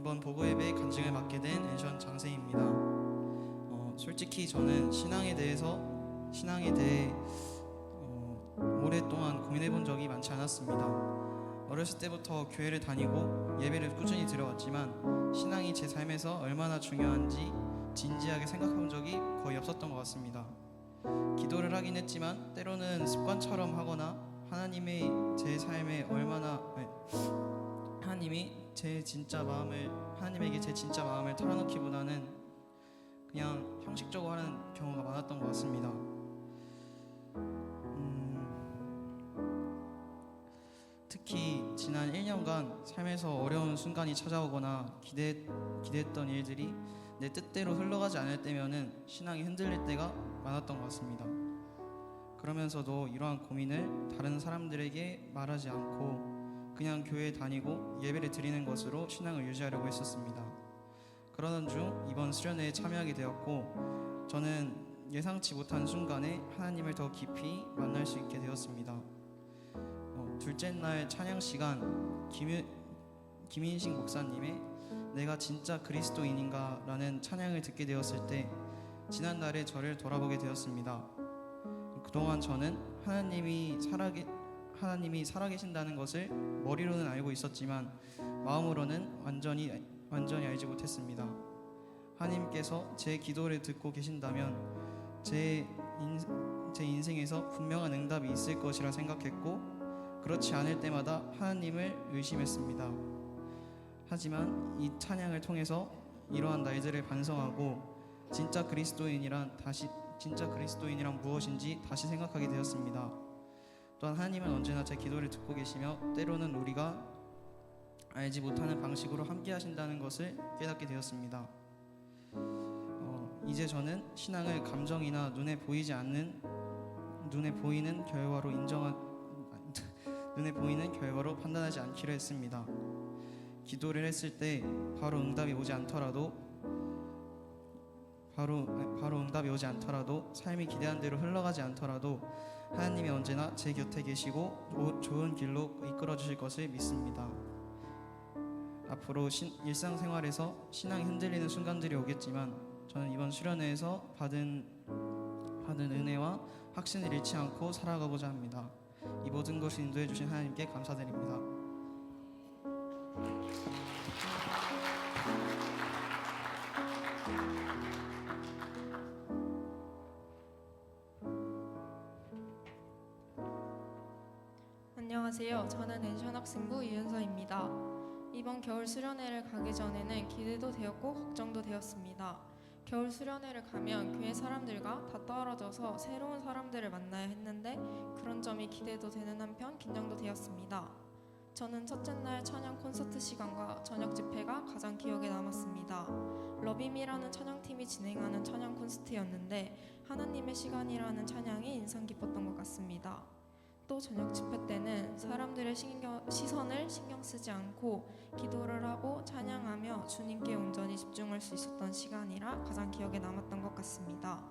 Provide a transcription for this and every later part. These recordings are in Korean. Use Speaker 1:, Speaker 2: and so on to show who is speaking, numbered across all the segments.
Speaker 1: 이번 보고 예배의 간증을 맡게 된 엔션 장세입니다. 솔직히 저는 신앙에 대해 오랫동안 고민해 본 적이 많지 않았습니다. 어렸을 때부터 교회를 다니고 예배를 꾸준히 드려왔지만 신앙이 제 삶에서 얼마나 중요한지 진지하게 생각한 적이 거의 없었던 것 같습니다. 기도를 하긴 했지만 때로는 습관처럼 하거나 하나님이 제 삶에 하나님에게 제 진짜 마음을 털어놓기보다는 그냥 형식적으로 하는 경우가 많았던 것 같습니다. 특히 지난 1년간 삶에서 어려운 순간이 찾아오거나 기대했던 일들이 내 뜻대로 흘러가지 않을 때면은 신앙이 흔들릴 때가 많았던 것 같습니다. 그러면서도 이러한 고민을 다른 사람들에게 말하지 않고 그냥 교회에 다니고 예배를 드리는 것으로 신앙을 유지하려고 했었습니다. 그러던 중 이번 수련회에 참여하게 되었고 저는 예상치 못한 순간에 하나님을 더 깊이 만날 수 있게 되었습니다. 둘째 날 찬양 시간 김인식 목사님의 내가 진짜 그리스도인인가 라는 찬양을 듣게 되었을 때 지난날의 저를 돌아보게 되었습니다. 그동안 저는 하나님이 살아계신다는 것을 머리로는 알고 있었지만 마음으로는 완전히 알지 못했습니다. 하나님께서 제 기도를 듣고 계신다면 제 인생에서 분명한 응답이 있을 것이라 생각했고 그렇지 않을 때마다 하나님을 의심했습니다. 하지만 이 찬양을 통해서 이러한 날들을 반성하고 진짜 그리스도인이란 무엇인지 다시 생각하게 되었습니다. 또한 하나님은 언제나 제 기도를 듣고 계시며 때로는 우리가 알지 못하는 방식으로 함께 하신다는 것을 깨닫게 되었습니다. 이제 저는 신앙을 감정이나 눈에 보이는 결과로 판단하지 않기로 했습니다. 기도를 했을 때 바로 응답이 오지 않더라도 삶이 기대한 대로 흘러가지 않더라도 하나님이 언제나 제 곁에 계시고 좋은 길로 이끌어 주실 것을 믿습니다. 앞으로 일상생활에서 신앙이 흔들리는 순간들이 오겠지만 저는 이번 수련회에서 받은 은혜와 확신을 잃지 않고 살아가고자 합니다. 이 모든 것을 인도해 주신 하나님께 감사드립니다.
Speaker 2: 안녕하세요. 저는 엔션 학생부 이은서입니다. 이번 겨울 수련회를 가기 전에는 기대도 되었고 걱정도 되었습니다. 겨울 수련회를 가면 교회 사람들과 다 떨어져서 새로운 사람들을 만나야 했는데 그런 점이 기대도 되는 한편 긴장도 되었습니다. 저는 첫째 날 찬양 콘서트 시간과 저녁 집회가 가장 기억에 남았습니다. 러빔이라는 찬양팀이 진행하는 찬양 콘서트였는데 하나님의 시간이라는 찬양이 인상 깊었던 것 같습니다. 또 저녁 집회 때는 사람들의 시선을 신경 쓰지 않고 기도를 하고 찬양하며 주님께 온전히 집중할 수 있었던 시간이라 가장 기억에 남았던 것 같습니다.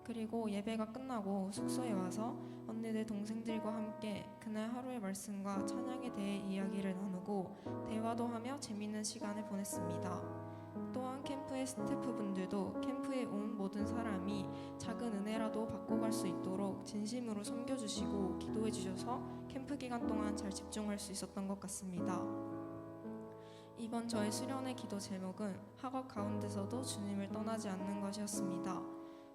Speaker 2: 그리고 예배가 끝나고 숙소에 와서 언니들 동생들과 함께 그날 하루의 말씀과 찬양에 대해 이야기를 나누고 대화도 하며 재미있는 시간을 보냈습니다. 또한 캠프의 스태프분들도 캠프에 온 모든 사람이 작은 은혜라도 받고 갈 수 있도록 진심으로 섬겨주시고 기도해 주셔서 캠프 기간 동안 잘 집중할 수 있었던 것 같습니다. 이번 저의 수련회 기도 제목은 학업 가운데서도 주님을 떠나지 않는 것이었습니다.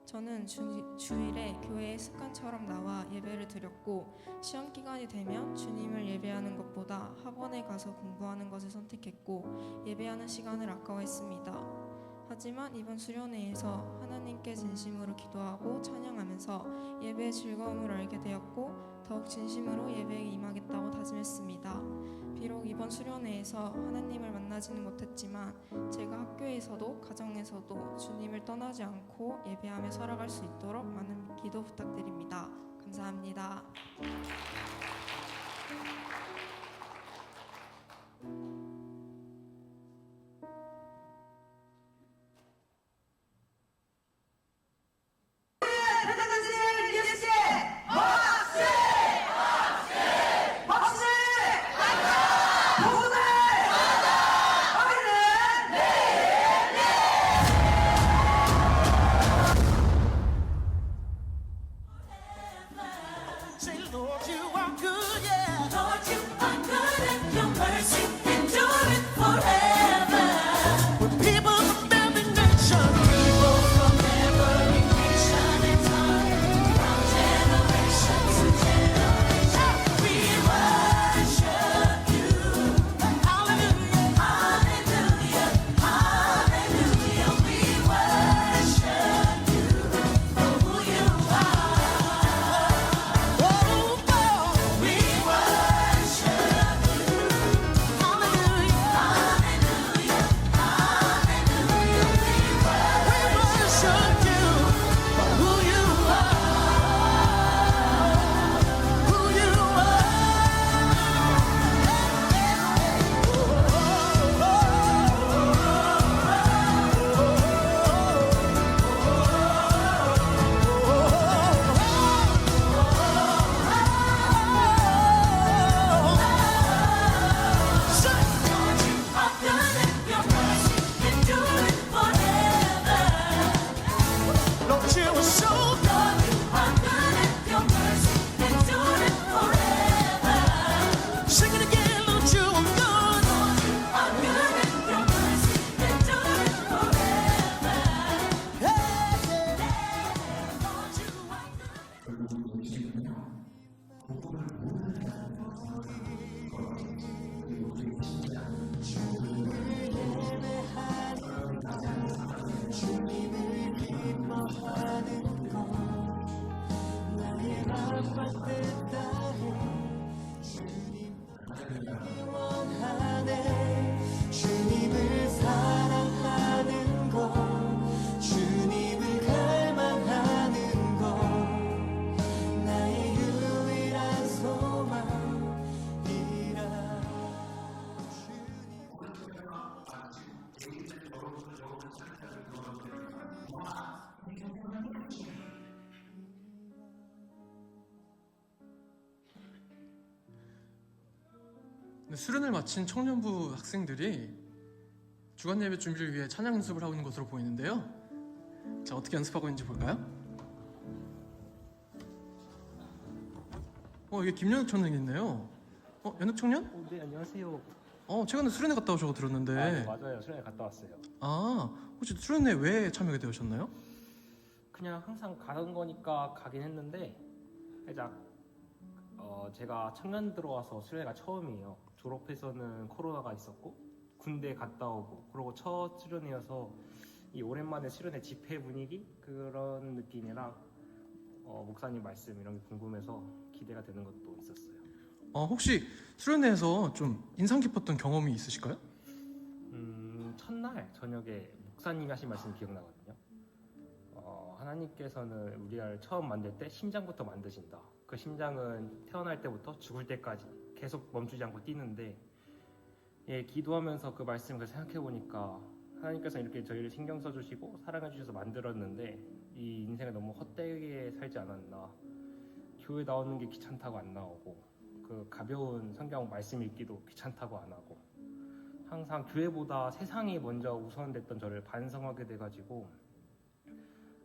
Speaker 2: 저는 주일에 교회에 습관처럼 나와 예배를 드렸고 시험 기간이 되면 주님을 예배하는 것보다 학원에 가서 공부하는 것을 선택했고 예배하는 시간을 아까워했습니다. 하지만 이번 수련회에서 하나님께 진심으로 기도하고 찬양하면서 예배의 즐거움을 알게 되었고 더욱 진심으로 예배에 임하겠다고 다짐했습니다. 비록 이번 수련회에서 하나님을 만나지는 못했지만 제가 학교에서도 가정에서도 주님을 떠나지 않고 예배하며 살아갈 수 있도록 많은 기도 부탁드립니다. 감사합니다.
Speaker 3: 박수를! 박수를! 원하네 주님을 사랑하는 것 주님을 갈망하는 것 나의 유일한 소망이라
Speaker 4: 네, 수련을 마친 청년부 학생들이 주간 예배 준비를 위해 찬양 연습을 하고 있는 것으로 보이는데요. 자, 어떻게 연습하고 있는지 볼까요? 이게 김연욱 청년이 있네요. 연욱 청년?
Speaker 5: 네, 안녕하세요.
Speaker 4: 최근에 수련회 갔다 오셔서 들었는데.
Speaker 5: 네, 맞아요. 수련회 갔다 왔어요.
Speaker 4: 혹시 수련회 왜 참여하게 되셨나요?
Speaker 5: 그냥 항상 가는 거니까 가긴 했는데 살짝 제가 청년 들어와서 수련회가 처음이에요. 졸업해서는 코로나가 있었고 군대 갔다 오고 그러고 첫 수련회여서 이 오랜만에 수련회 집회 분위기 그런 느낌이랑 목사님 말씀 이런 게 궁금해서 기대가 되는 것도 있었어요.
Speaker 4: 혹시 수련회에서 좀 인상 깊었던 경험이 있으실까요?
Speaker 5: 첫날 저녁에 목사님이 하신 말씀 기억나거든요. 하나님께서는 우리를 처음 만들 때 심장부터 만드신다. 그 심장은 태어날 때부터 죽을 때까지 계속 멈추지 않고 뛰는데 기도하면서 그 말씀을 생각해 보니까 하나님께서 이렇게 저희를 신경 써주시고 사랑해 주셔서 만들었는데 이 인생을 너무 헛되게 살지 않았나. 교회 나오는 게 귀찮다고 안 나오고 그 가벼운 성경 말씀 읽기도 귀찮다고 안 하고 항상 교회보다 세상이 먼저 우선됐던 저를 반성하게 돼가지고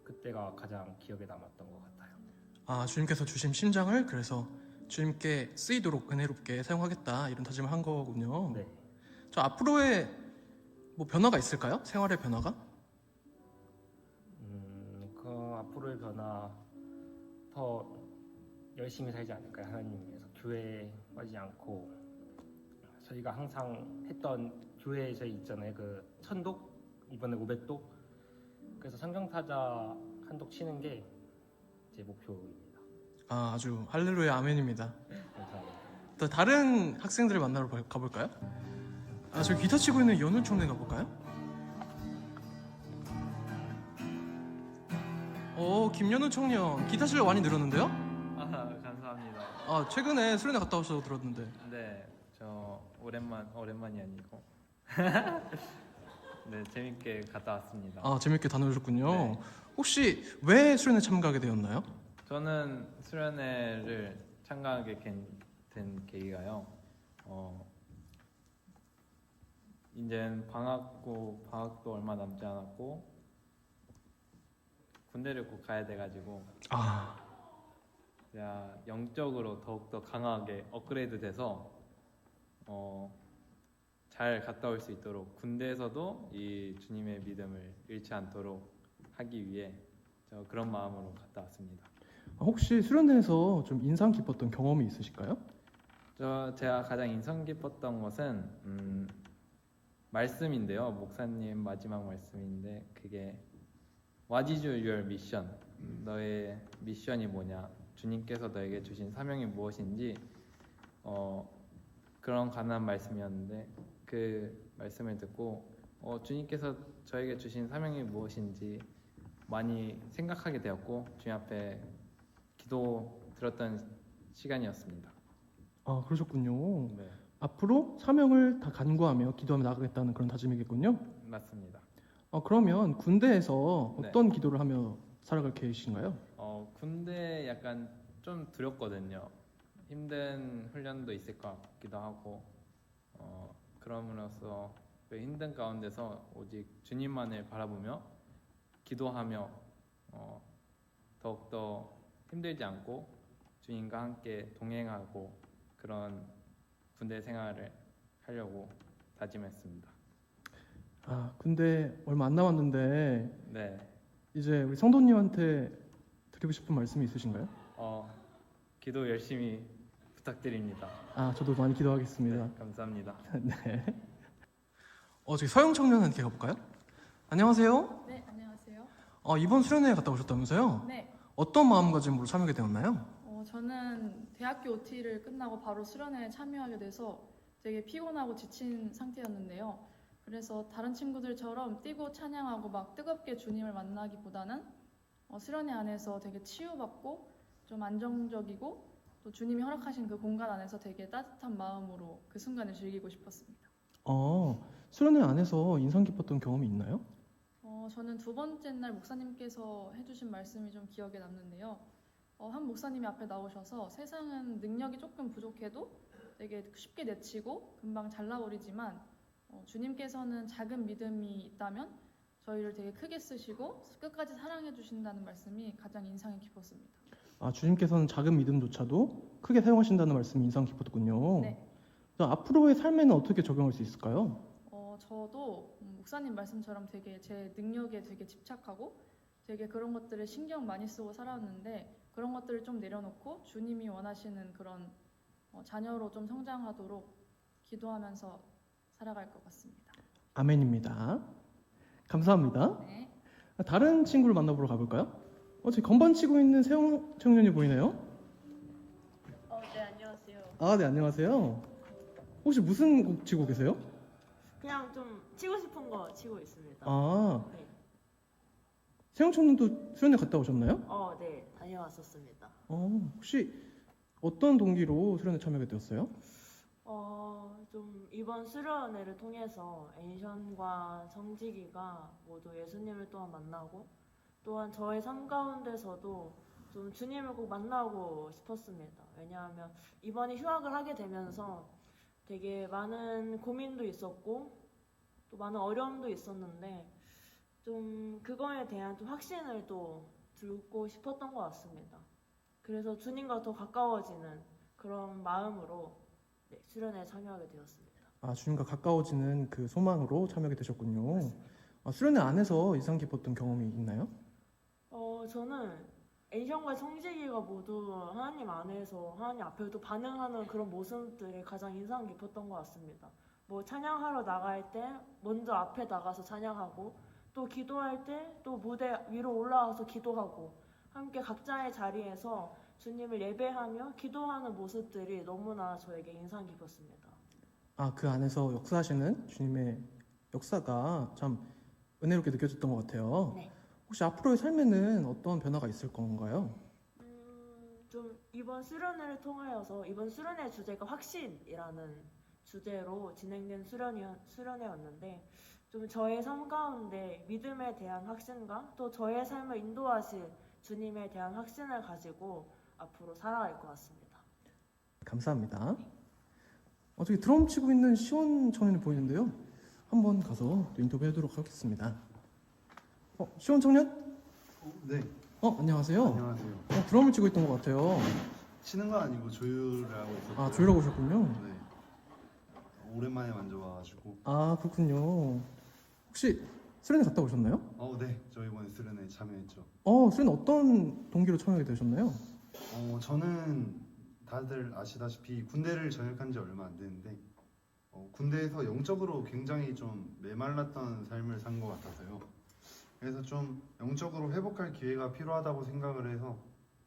Speaker 5: 그때가 가장 기억에 남았던 것 같아요.
Speaker 4: 주님께서 주신 심장을 그래서 주님께 쓰이도록 은혜롭게 사용하겠다 이런 다짐을 한 거군요.
Speaker 5: 네.
Speaker 4: 저 앞으로의 뭐 변화가 있을까요? 생활의 변화가?
Speaker 5: 그 앞으로의 변화 더 열심히 살지 않을까요? 하나님께서 교회에 빠지지 않고 저희가 항상 했던 교회에 저희 있잖아요. 그 천독 이번에 500독 그래서 성경타자 한 독 치는 게 제 목표입니다.
Speaker 4: 아주 할렐루야 아멘입니다.
Speaker 5: 감사합니다.
Speaker 4: 또 다른 학생들을 만나러 가볼까요? 저기 기타 치고 있는 연우 청년 가볼까요? 김연우 청년 기타 실력 많이 늘었는데요?
Speaker 6: 감사합니다.
Speaker 4: 최근에 수련회 갔다 오셔서 들었는데.
Speaker 6: 네, 저 오랜만이 아니고 네, 재밌게 갔다 왔습니다.
Speaker 4: 재밌게 다녀오셨군요.
Speaker 6: 네.
Speaker 4: 혹시 왜 수련회 참가하게 되었나요?
Speaker 6: 저는 수련회를 참가하게 된 계기가요. 이젠 방학도 얼마 남지 않았고 군대를 꼭 가야 돼가지고 제가 영적으로 더욱더 강하게 업그레이드 돼서 잘 갔다 올 수 있도록 군대에서도 이 주님의 믿음을 잃지 않도록 하기 위해 저 그런 마음으로 갔다 왔습니다.
Speaker 4: 혹시 수련회에서 좀 인상 깊었던 경험이 있으실까요?
Speaker 6: 제가 가장 인상 깊었던 것은 말씀인데요. 목사님 마지막 말씀인데 그게 What is your mission? 너의 미션이 뭐냐? 주님께서 너에게 주신 사명이 무엇인지 그런 간단한 말씀이었는데 그 말씀을 듣고 주님께서 저에게 주신 사명이 무엇인지 많이 생각하게 되었고 주님 앞에 기도 들었던 시간이었습니다.
Speaker 4: 그러셨군요.
Speaker 6: 네,
Speaker 4: 앞으로 사명을 다 간구하며 기도하며 나가겠다는 그런 다짐이겠군요.
Speaker 6: 맞습니다.
Speaker 4: 그러면 군대에서
Speaker 6: 네.
Speaker 4: 어떤 기도를 하며 살아갈 계획이신가요?
Speaker 6: 군대 약간 좀 두렵거든요. 힘든 훈련도 있을 것 같기도 하고 그럼으로써 그 힘든 가운데서 오직 주님만을 바라보며 기도하며 더욱더 힘들지 않고 주님과 함께 동행하고 그런 군대 생활을 하려고 다짐했습니다.
Speaker 4: 군대 얼마 안 남았는데
Speaker 6: 네,
Speaker 4: 이제 우리 성도님한테 드리고 싶은 말씀이 있으신가요?
Speaker 6: 기도 열심히 부탁드립니다.
Speaker 4: 저도 많이 기도하겠습니다.
Speaker 6: 네, 감사합니다.
Speaker 4: 네. 저기 서영 청년한테 가볼까요? 안녕하세요.
Speaker 7: 네, 안녕하세요.
Speaker 4: 이번 수련회에 갔다 오셨다면서요?
Speaker 7: 네,
Speaker 4: 어떤 마음가짐으로 참여하게 되었나요?
Speaker 7: 저는 대학교 OT를 끝나고 바로 수련회에 참여하게 돼서 되게 피곤하고 지친 상태였는데요. 그래서 다른 친구들처럼 뛰고 찬양하고 막 뜨겁게 주님을 만나기보다는 수련회 안에서 되게 치유받고 좀 안정적이고 또 주님이 허락하신 그 공간 안에서 되게 따뜻한 마음으로 그 순간을 즐기고 싶었습니다.
Speaker 4: 수련회 안에서 인상 깊었던 경험이 있나요?
Speaker 7: 저는 두 번째 날 목사님께서 해주신 말씀이 좀 기억에 남는데요. 한 목사님이 앞에 나오셔서 세상은 능력이 조금 부족해도 되게 쉽게 내치고 금방 잘라버리지만 주님께서는 작은 믿음이 있다면 저희를 되게 크게 쓰시고 끝까지 사랑해 주신다는 말씀이 가장 인상이 깊었습니다.
Speaker 4: 주님께서는 작은 믿음조차도 크게 사용하신다는 말씀이 인상 깊었군요.
Speaker 7: 네.
Speaker 4: 자, 앞으로의 삶에는 어떻게 적용할 수 있을까요?
Speaker 7: 저도 목사님 말씀처럼 되게 제 능력에 되게 집착하고 되게 그런 것들을 신경 많이 쓰고 살았는데 그런 것들을 좀 내려놓고 주님이 원하시는 그런 자녀로 좀 성장하도록 기도하면서 살아갈 것 같습니다.
Speaker 4: 아멘입니다. 감사합니다.
Speaker 7: 네.
Speaker 4: 다른 친구를 만나보러 가볼까요? 저기 건반 치고 있는 세영 청년이 보이네요.
Speaker 8: 네, 안녕하세요.
Speaker 4: 네, 안녕하세요. 혹시 무슨 곡 치고 계세요?
Speaker 8: 그냥 좀 치고 싶은 거 치고 있습니다. 네.
Speaker 4: 세영 청년도 수련회 갔다 오셨나요?
Speaker 8: 네, 다녀왔었습니다.
Speaker 4: 혹시 어떤 동기로 수련회 참여하게 되었어요?
Speaker 8: 좀 이번 수련회를 통해서 엔션과 성지기가 모두 예수님을 또한 만나고 또한 저의 삶 가운데서도 좀 주님을 꼭 만나고 싶었습니다. 왜냐하면 이번에 휴학을 하게 되면서 되게 많은 고민도 있었고 또 많은 어려움도 있었는데 좀 그거에 대한 좀 확신을 또 들고 싶었던 것 같습니다. 그래서 주님과 더 가까워지는 그런 마음으로 수련회에 참여하게 되었습니다.
Speaker 4: 주님과 가까워지는 그 소망으로 참여하게 되셨군요. 수련회 안에서 인상 깊었던 경험이 있나요?
Speaker 8: 저는 엔션과 성지기가 모두 하나님 안에서 하나님 앞에 또 반응하는 그런 모습들이 가장 인상 깊었던 것 같습니다. 뭐 찬양하러 나갈 때 먼저 앞에 나가서 찬양하고 또 기도할 때 또 무대 위로 올라와서 기도하고 함께 각자의 자리에서 주님을 예배하며 기도하는 모습들이 너무나 저에게 인상 깊었습니다.
Speaker 4: 그 안에서 역사하시는 주님의 역사가 참 은혜롭게 느껴졌던 것 같아요.
Speaker 8: 네.
Speaker 4: 혹시 앞으로의 삶에는 어떤 변화가 있을 건가요?
Speaker 8: 좀 이번 수련회를 통하여서 이번 수련회 주제가 확신이라는 주제로 진행된 수련회였는데 좀 저의 삶 가운데 믿음에 대한 확신과 또 저의 삶을 인도하실 주님에 대한 확신을 가지고 앞으로 살아갈 것 같습니다.
Speaker 4: 감사합니다. 저기 드럼 치고 있는 시원 청년이 보이는데요. 한번 가서 또 인터뷰하도록 하겠습니다. 시원 청년?
Speaker 9: 네.
Speaker 4: 안녕하세요.
Speaker 9: 안녕하세요.
Speaker 4: 드럼을 치고 있던 것 같아요.
Speaker 9: 치는 건 아니고 조율을 하고 있었어요.
Speaker 4: 조율하고 오셨군요.
Speaker 9: 네. 오랜만에 만져봐가지고.
Speaker 4: 그렇군요. 혹시 수련회 갔다 오셨나요?
Speaker 9: 네. 저 이번에 수련회 참여했죠.
Speaker 4: 수련회 어떤 동기로 참여하게 되셨나요?
Speaker 9: 저는 다들 아시다시피 군대를 전역한 지 얼마 안 됐는데 군대에서 영적으로 굉장히 좀 메말랐던 삶을 산 것 같아서요. 그래서 좀 영적으로 회복할 기회가 필요하다고 생각을 해서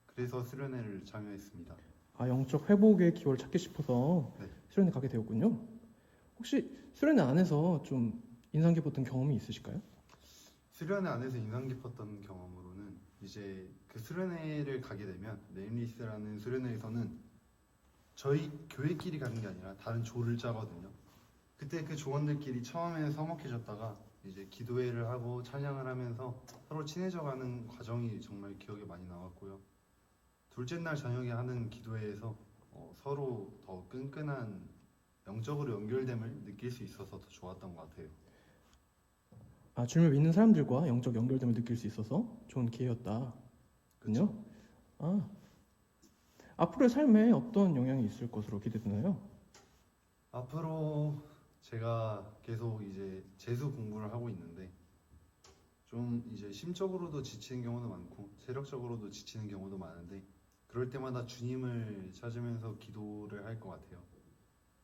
Speaker 9: 그래서 수련회를 참여했습니다.
Speaker 4: 영적 회복의 기회를 찾기 싶어서
Speaker 9: 네.
Speaker 4: 수련회 가게 되었군요. 혹시 수련회 안에서 좀 인상 깊었던 경험이 있으실까요?
Speaker 9: 수련회 안에서 인상 깊었던 경험으로는 이제 그 수련회를 가게 되면 네임리스라는 수련회에서는 저희 교회끼리 가는 게 아니라 다른 조를 짜거든요. 그때 그 조원들끼리 처음에 서먹해졌다가 이제 기도회를 하고 찬양을 하면서 서로 친해져가는 과정이 정말 기억에 많이 남았고요. 둘째 날 저녁에 하는 기도회에서 서로 더 끈끈한 영적으로 연결됨을 느낄 수 있어서 더 좋았던 것 같아요.
Speaker 4: 주님을 믿는 사람들과 영적 연결됨을 느낄 수 있어서 좋은 기회였다.
Speaker 9: 그렇죠?
Speaker 4: 앞으로의 삶에 어떤 영향이 있을 것으로 기대되나요?
Speaker 9: 앞으로 제가 계속 이제 재수 공부를 하고 있는데 좀 이제 심적으로도 지치는 경우도 많고 체력적으로도 지치는 경우도 많은데 그럴 때마다 주님을 찾으면서 기도를 할 것 같아요.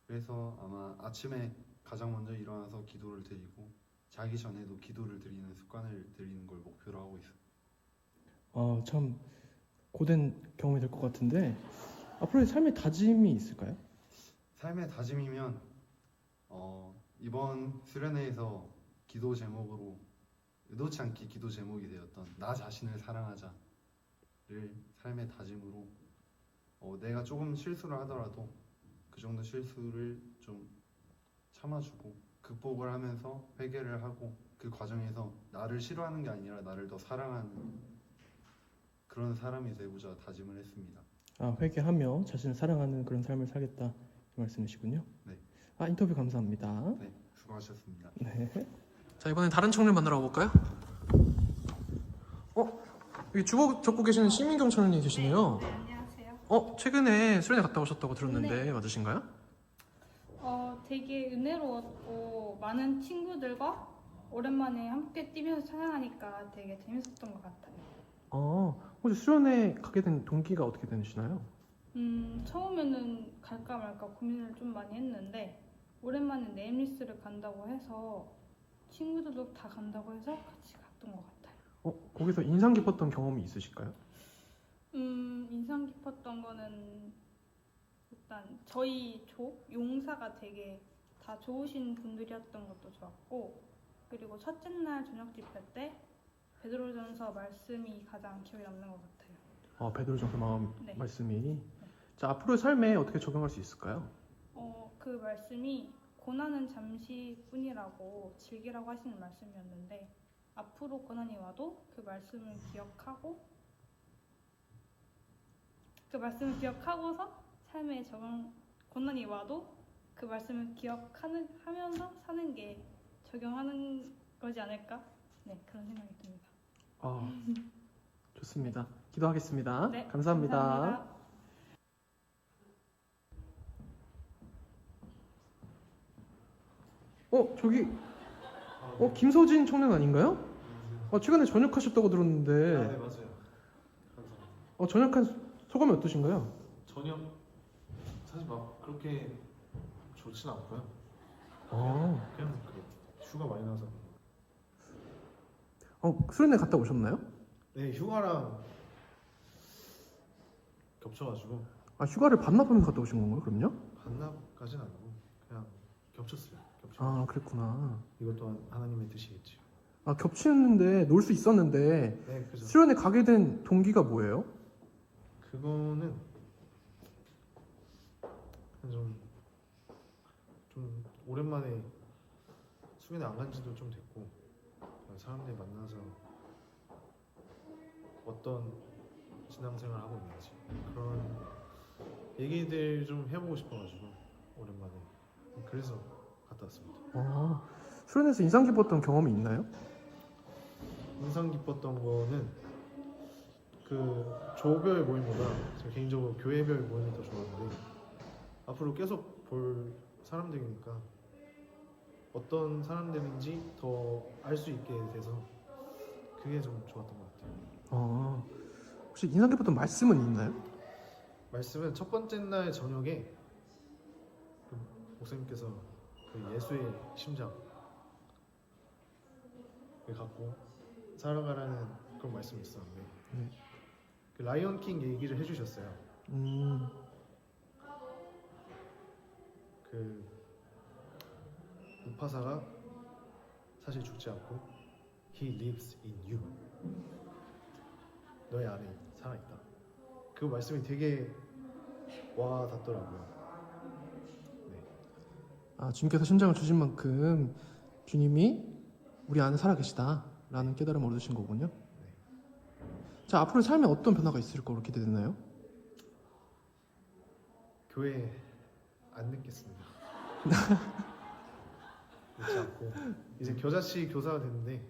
Speaker 9: 그래서 아마 아침에 가장 먼저 일어나서 기도를 드리고 자기 전에도 기도를 드리는 습관을 들이는 걸 목표로 하고 있어요.
Speaker 4: 참 고된 경험이 될 것 같은데 앞으로의 삶의 다짐이 있을까요?
Speaker 9: 삶의 다짐이면 이번 수련회에서 기도 제목으로 의도치 않게 기도 제목이 되었던 나 자신을 사랑하자를 삶의 다짐으로 내가 조금 실수를 하더라도 그 정도 실수를 좀 참아주고 극복을 하면서 회개를 하고 그 과정에서 나를 싫어하는 게 아니라 나를 더 사랑하는 그런 사람이 되고자 다짐을 했습니다.
Speaker 4: 회개하며 자신을 사랑하는 그런 삶을 살겠다 이 말씀이시군요.
Speaker 9: 네.
Speaker 4: 인터뷰 감사합니다.
Speaker 9: 네, 수고하셨습니다.
Speaker 4: 네. 자, 이번엔 다른 청년 만나러 가볼까요? 여기 주걱 적고 계시는 시민경 청년이 계시네요.
Speaker 10: 네, 안녕하세요.
Speaker 4: 최근에 수련회 갔다 오셨다고 들었는데 맞으신가요?
Speaker 10: 되게 은혜로웠고 많은 친구들과 오랜만에 함께 뛰면서 찬양하니까 되게 재밌었던 것 같아요.
Speaker 4: 혹시 수련회 가게 된 동기가 어떻게 되시나요?
Speaker 10: 처음에는 갈까 말까 고민을 좀 많이 했는데 오랜만에 네임리스를 간다고 해서 친구들도 다 간다고 해서 같이 갔던 것 같아요.
Speaker 4: 거기서 인상 깊었던 경험이 있으실까요?
Speaker 10: 인상 깊었던 거는 일단 저희 조 용사가 되게 다 좋으신 분들이었던 것도 좋았고, 그리고 첫째 날 저녁 집회 때 베드로전서 말씀이 가장 기억에 남는 것 같아요.
Speaker 4: 베드로전서
Speaker 10: 네.
Speaker 4: 말씀이. 자, 앞으로의 삶에 어떻게 적용할 수 있을까요?
Speaker 10: 그 말씀이 고난은 잠시뿐이라고 즐기라고 하시는 말씀이었는데, 앞으로 고난이 와도 그 말씀을 기억하고서 삶에 고난이 와도 그 말씀을 기억하면서 사는 게 적용하는 거지 않을까? 네, 그런 생각이 듭니다.
Speaker 4: 좋습니다. 기도하겠습니다.
Speaker 10: 네,
Speaker 4: 감사합니다.
Speaker 10: 감사합니다.
Speaker 4: 저기 김서진 청년 아닌가요? 최근에 전역하셨다고 들었는데.
Speaker 11: 네, 맞아요. 감사합니다.
Speaker 4: 전역한 소감이 어떠신가요?
Speaker 11: 전혀 사실 막 그렇게 좋진 않고요. 그냥 휴가 많이 나서.
Speaker 4: 수련회 갔다 오셨나요?
Speaker 11: 네, 휴가랑 겹쳐가지고.
Speaker 4: 휴가를 반납하면서 갔다 오신 건가요, 그럼요?
Speaker 11: 반납까지는 아니고 그냥 겹쳤어요.
Speaker 4: 그랬구나.
Speaker 11: 이것 또한 하나님의 뜻이겠죠.
Speaker 4: 겹치는데 놀 수 있었는데
Speaker 11: 네, 그죠.
Speaker 4: 수련회 가게 된 동기가 뭐예요?
Speaker 11: 그거는 좀 오랜만에 수련회 안 간 지도 좀 됐고, 사람들이 만나서 어떤 신앙생활을 하고 있는지 그런 얘기들 좀 해보고 싶어가지고 오랜만에 그래서 갔다 왔습니다.
Speaker 4: 수련회에서 인상 깊었던 경험이 있나요?
Speaker 11: 인상 깊었던 거는 그 조별 모임보다 제가 개인적으로 교회별 모임이 더 좋았는데, 앞으로 계속 볼 사람들이니까 어떤 사람들인지 더 알 수 있게 돼서 그게 좀 좋았던 것 같아요.
Speaker 4: 혹시 인상 깊었던 말씀은 있나요?
Speaker 11: 말씀은 첫 번째 날 저녁에 그 목사님께서 그 예수의 심장을 갖고 살아가라는 그런 말씀이 있었는데, 그 라이언 킹 얘기를 해주셨어요. 그 무파사가 사실 죽지 않고 He lives in you. 너의 안에 살아있다. 그 말씀이 되게 와 닿더라고요. 네.
Speaker 4: 주님께서 심장을 주신 만큼 주님이 우리 안에 살아계시다라는 깨달음을 얻으신 거군요. 자, 앞으로 삶에 어떤 변화가 있을 거로 기대되나요?
Speaker 11: 교회 안 늦겠습니다. 늦지 않고 이제 겨자씨 교사가 됐는데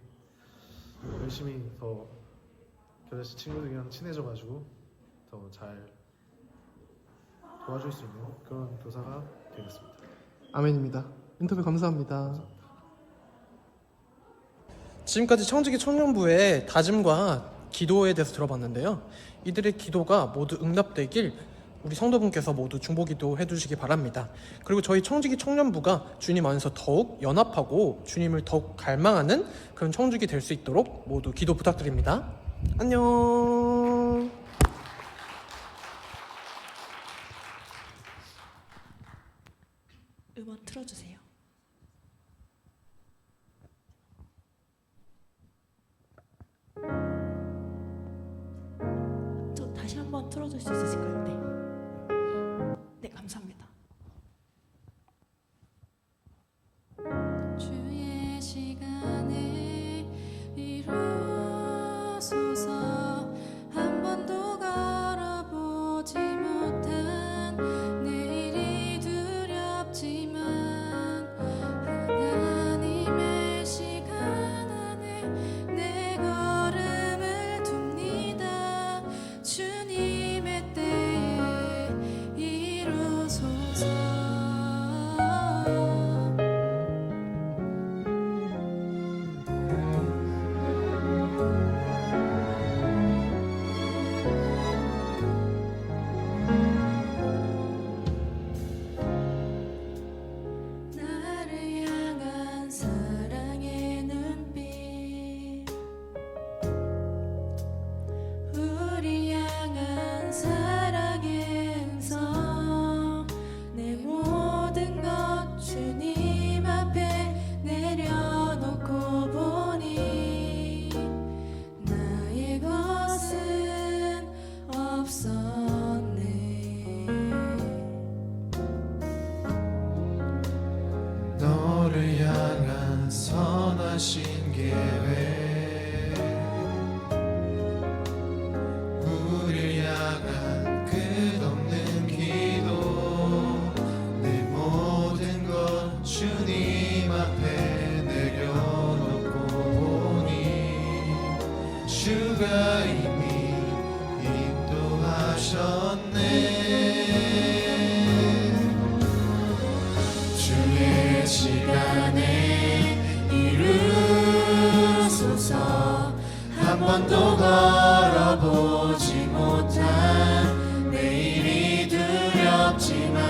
Speaker 11: 열심히 더 겨자씨 친구들이랑 친해져가지고 더 잘 도와줄 수 있는 그런 교사가 되겠습니다.
Speaker 4: 아멘입니다. 인터뷰 감사합니다. 지금까지 청지기 청년부의 다짐과 기도에 대해서 들어봤는데요. 이들의 기도가 모두 응답되길 우리 성도분께서 모두 중보기도 해주시기 바랍니다. 그리고 저희 청지기 청년부가 주님 안에서 더욱 연합하고 주님을 더욱 갈망하는 그런 청지기 될 수 있도록 모두 기도 부탁드립니다. 안녕.
Speaker 12: 음원 틀어주세요. 저 다시 한번 틀어줄 수 있으실까요? 네, 감사합니다.
Speaker 13: 주의 시간에 이루소서. 한 번도 걸어보지 못한 내일이 두렵지만 하나님의 시간 안에 내 걸음을 둡니다. 주님의 때에 이루소서. 나를 향한 사랑의 눈빛, 우리 향한 사랑의 음성, 내 모든 것 주님 앞에 내려놓고 보니 나의 것은 없었네.
Speaker 3: 너를 향한 선하신 계획, 우릴 향한 끝없는 기도, 내 모든 것 주님 앞에 내려놓고 보니 주가 이미 인도하셨네. 주의 시간에 이루소서. 한 번도 걸어보지 못한 내일이 두렵지만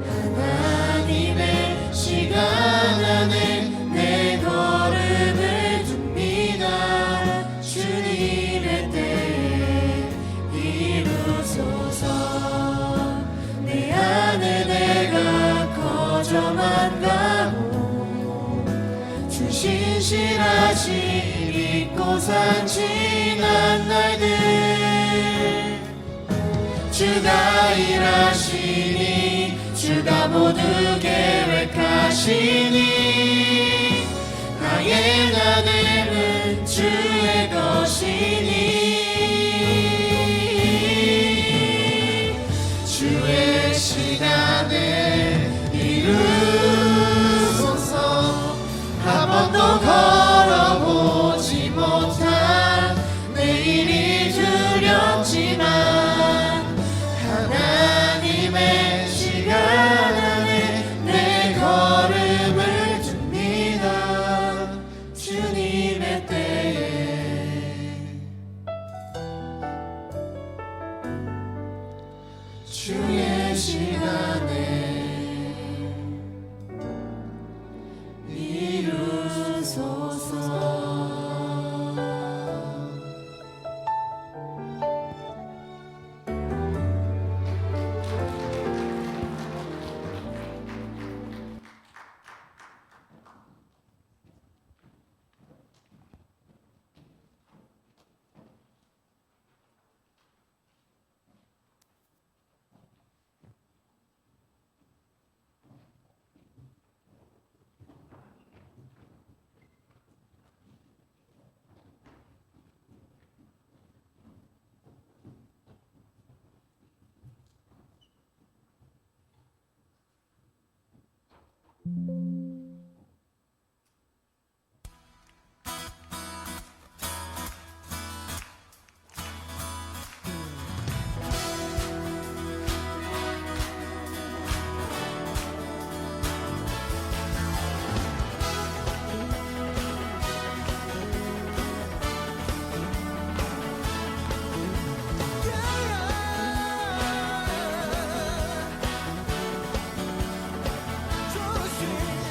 Speaker 3: 하나님의 시간 안에 내 걸음을 둡니다. 주님의 때에 이루소서. 내 안에 내가 거저만 가고 주 신실하시 믿고 산 지난 날들, 주가 일하시니 주가 모두 계획하시니 나의 나됨은 주의 것이니 주의 시간에 이루소서. 한 번도 걸어보지 못한 내일이 두렵지만 하나님의 시간 안에 내 걸음을 둡니다. 주님의 때에 주의 시간에 이루소서. 조심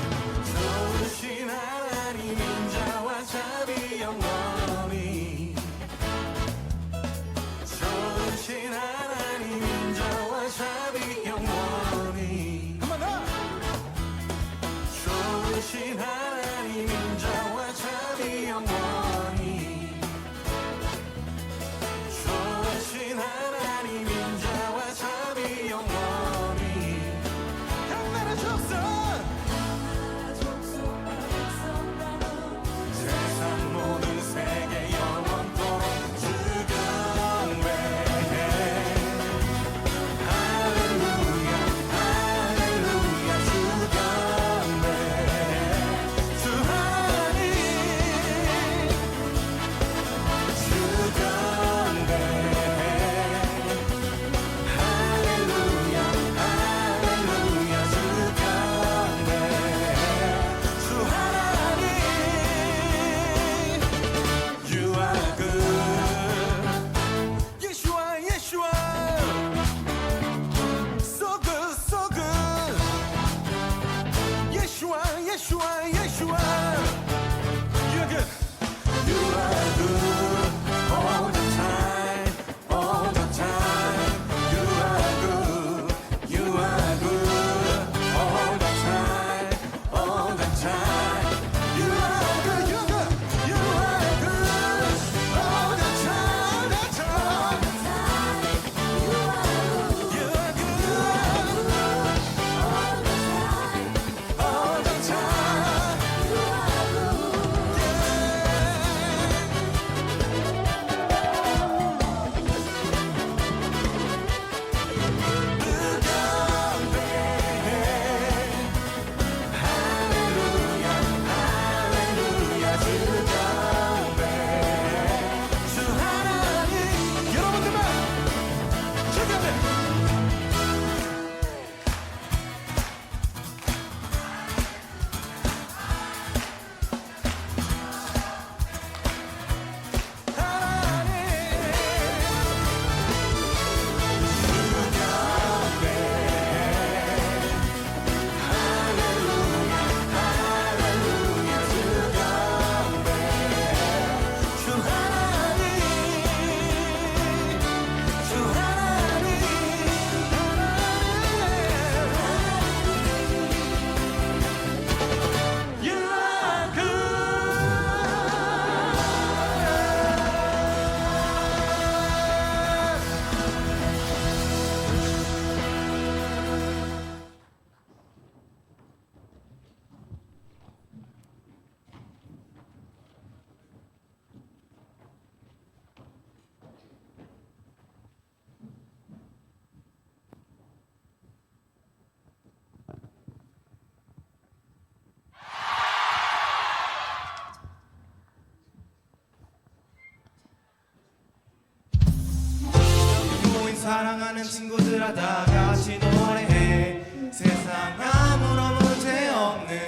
Speaker 3: 사랑하는 친구들아 다 같이 노래해. 세상 아무런 문제 없는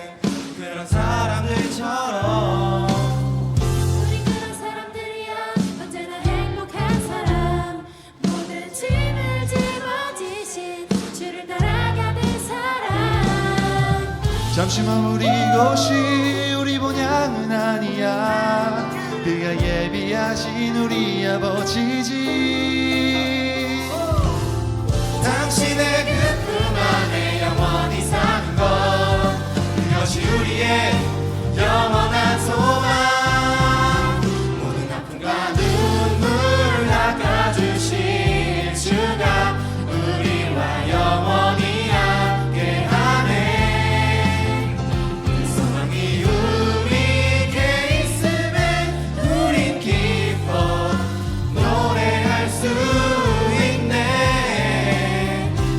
Speaker 3: 그런 사람들처럼.
Speaker 13: 우리 그런 사람들이야 언제나 행복한 사람. 모든 짐을 짊어지신 주를 따라가는 사람.
Speaker 3: 잠시만 우리 이곳이 우리 본향은 아니야. 그가 예비하신 우리 아버지지. 당신의 그 품 안에 영원히 사는 것, 그것이 우리의 영원한 소망. 모든 아픔과 눈물 닦아주실 주가 우리와 영원히 함께하네. 그 소망이 우리에게 있음에 우린 기뻐 노래할 수 있네.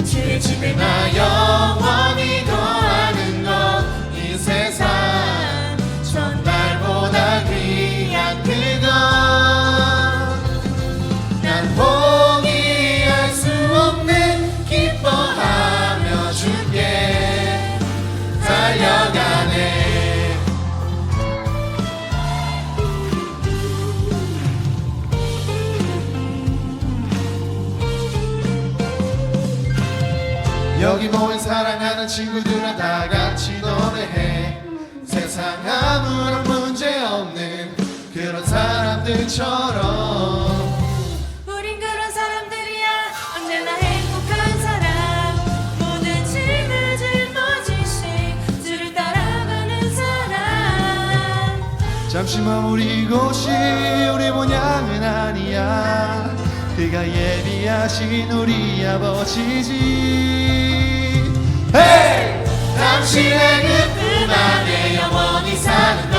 Speaker 3: 주의 집에 나 영원히 거하는 것, 이 세상 전날보다 귀한 그것. 난 포기할 수 없는 기뻐하며 주께 달려가네. 여기 모인 사랑하는 친구들아 다 같이 노래해. 세상 아무런 문제 없는 그런 사람들처럼.
Speaker 13: 우린 그런 사람들이야 언제나 행복한 사람. 모든 짐을 짊어지신 주를 따라가는 사람.
Speaker 3: 잠시만 우리 이곳이 우리 본향은 아니야. 그가 예비하신 우리 아버지지. Hey! 당신의 그 품 안에 영원히 사는 것,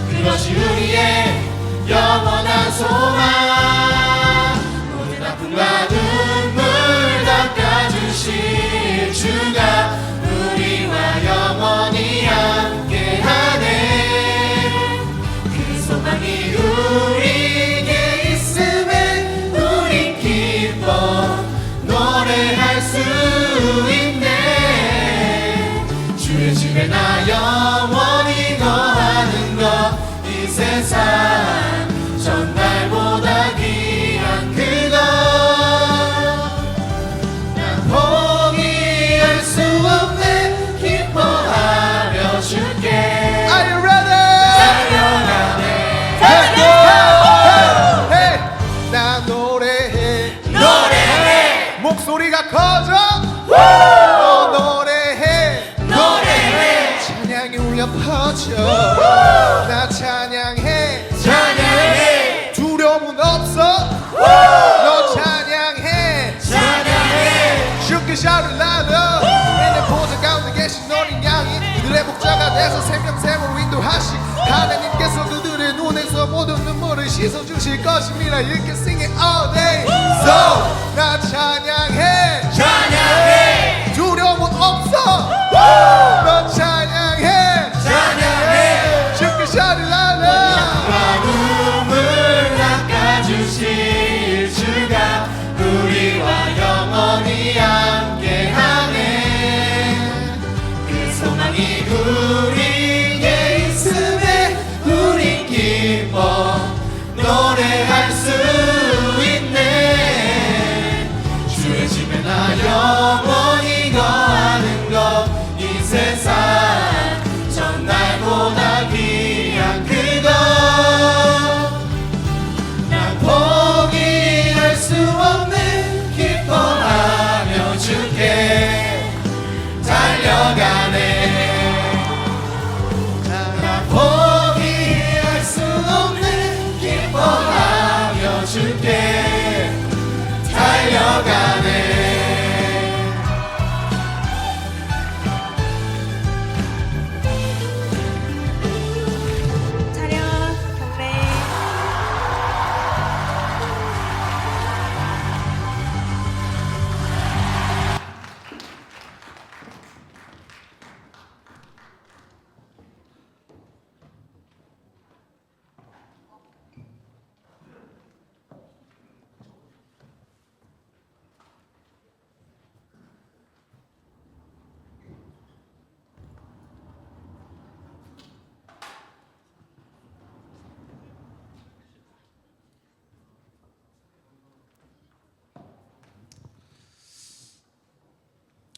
Speaker 3: 그것이 우리의 영원한 소망. 모든 아픔과 눈물 닦아주실 주가 우리와 영원히 함께하네. 그 소망이 우리에게 있음에 우린 기뻐 노래할 수 있네. 주의 집에 나 영원히 거하는 것, 이 세상 전날보다 귀한 그것. 난 포기할 수 없네. 기뻐하며 주께 Are you ready? 달려가네.
Speaker 11: Hey! 나 노래해
Speaker 3: 노래해.
Speaker 11: 목소리가 커져. 노래해 찬양이 울려 퍼져. 나 찬양해 두려움은 없어. 너 찬양해 쉽게 샤를 나눠. 내내 보좌 가운데 계신 어린 양이 그들의 목자가 돼서 생명샘으로 인도하시. 하나님께서 그들의 눈에서 모든 눈물을 씻어주실 것입니다. You can sing it all day. So 나 찬양해 두려움은 없어. 너 찬양해 쉽게 샤를 나눠.
Speaker 3: 눈물 닦아주실 주가 우리와 영원히 함께하네. 그 소망이 우리에게 있음에 우린 기뻐 노래할 수 있네. 주의 집에 나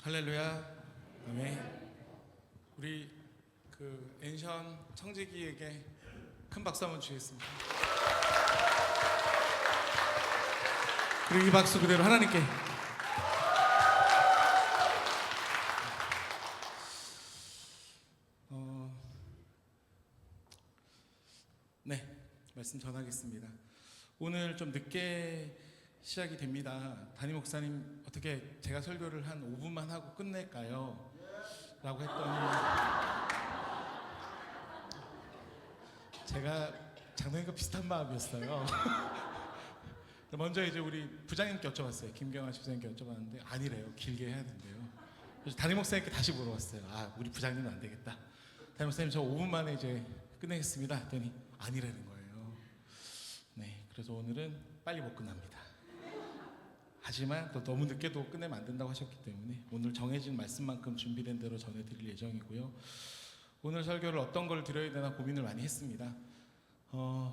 Speaker 14: 할렐루야. 아멘. 우리 그 엔션 청지기에게 큰 박수 한번 주겠습니다. 그리고 이 박수 그대로 하나님께. 네, 말씀 전하겠습니다. 오늘 좀 늦게 시작이 됩니다. 담임 목사님 어떻게 제가 설교를 한 5분만 하고 끝낼까요? 라고 했더니 제가 장로님과 비슷한 마음이었어요. 먼저 이제 우리 부장님께 여쭤봤어요. 김경아 집사님께 여쭤봤는데 아니래요. 길게 해야 된대요. 그래서 담임 목사님께 다시 물어봤어요. 아, 우리 부장님은 안 되겠다. 담임 목사님 저 5분 만에 이제 끝내겠습니다. 했더니 아니라는 거예요. 네, 그래서 오늘은 빨리 못 끝납니다. 하지만 또 너무 늦게도 끝내면 안 된다고 하셨기 때문에 오늘 정해진 말씀만큼 준비된 대로 전해드릴 예정이고요. 오늘 설교를 어떤 걸 드려야 되나 고민을 많이 했습니다.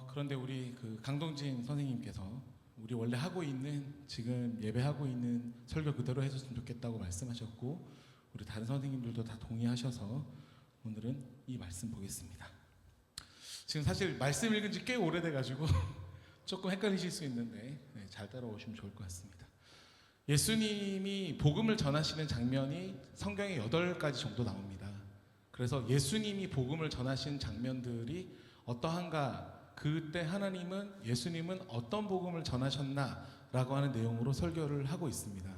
Speaker 14: 그런데 우리 그 강동진 선생님께서 우리 원래 하고 있는 지금 예배하고 있는 설교 그대로 해줬으면 좋겠다고 말씀하셨고 우리 다른 선생님들도 다 동의하셔서 오늘은 이 말씀 보겠습니다. 지금 사실 말씀 읽은 지 꽤 오래돼가지고 조금 헷갈리실 수 있는데 네, 잘 따라오시면 좋을 것 같습니다. 예수님이 복음을 전하시는 장면이 성경에 8가지 정도 나옵니다. 그래서 예수님이 복음을 전하신 장면들이 어떠한가, 그때 예수님은 어떤 복음을 전하셨나라고 하는 내용으로 설교를 하고 있습니다.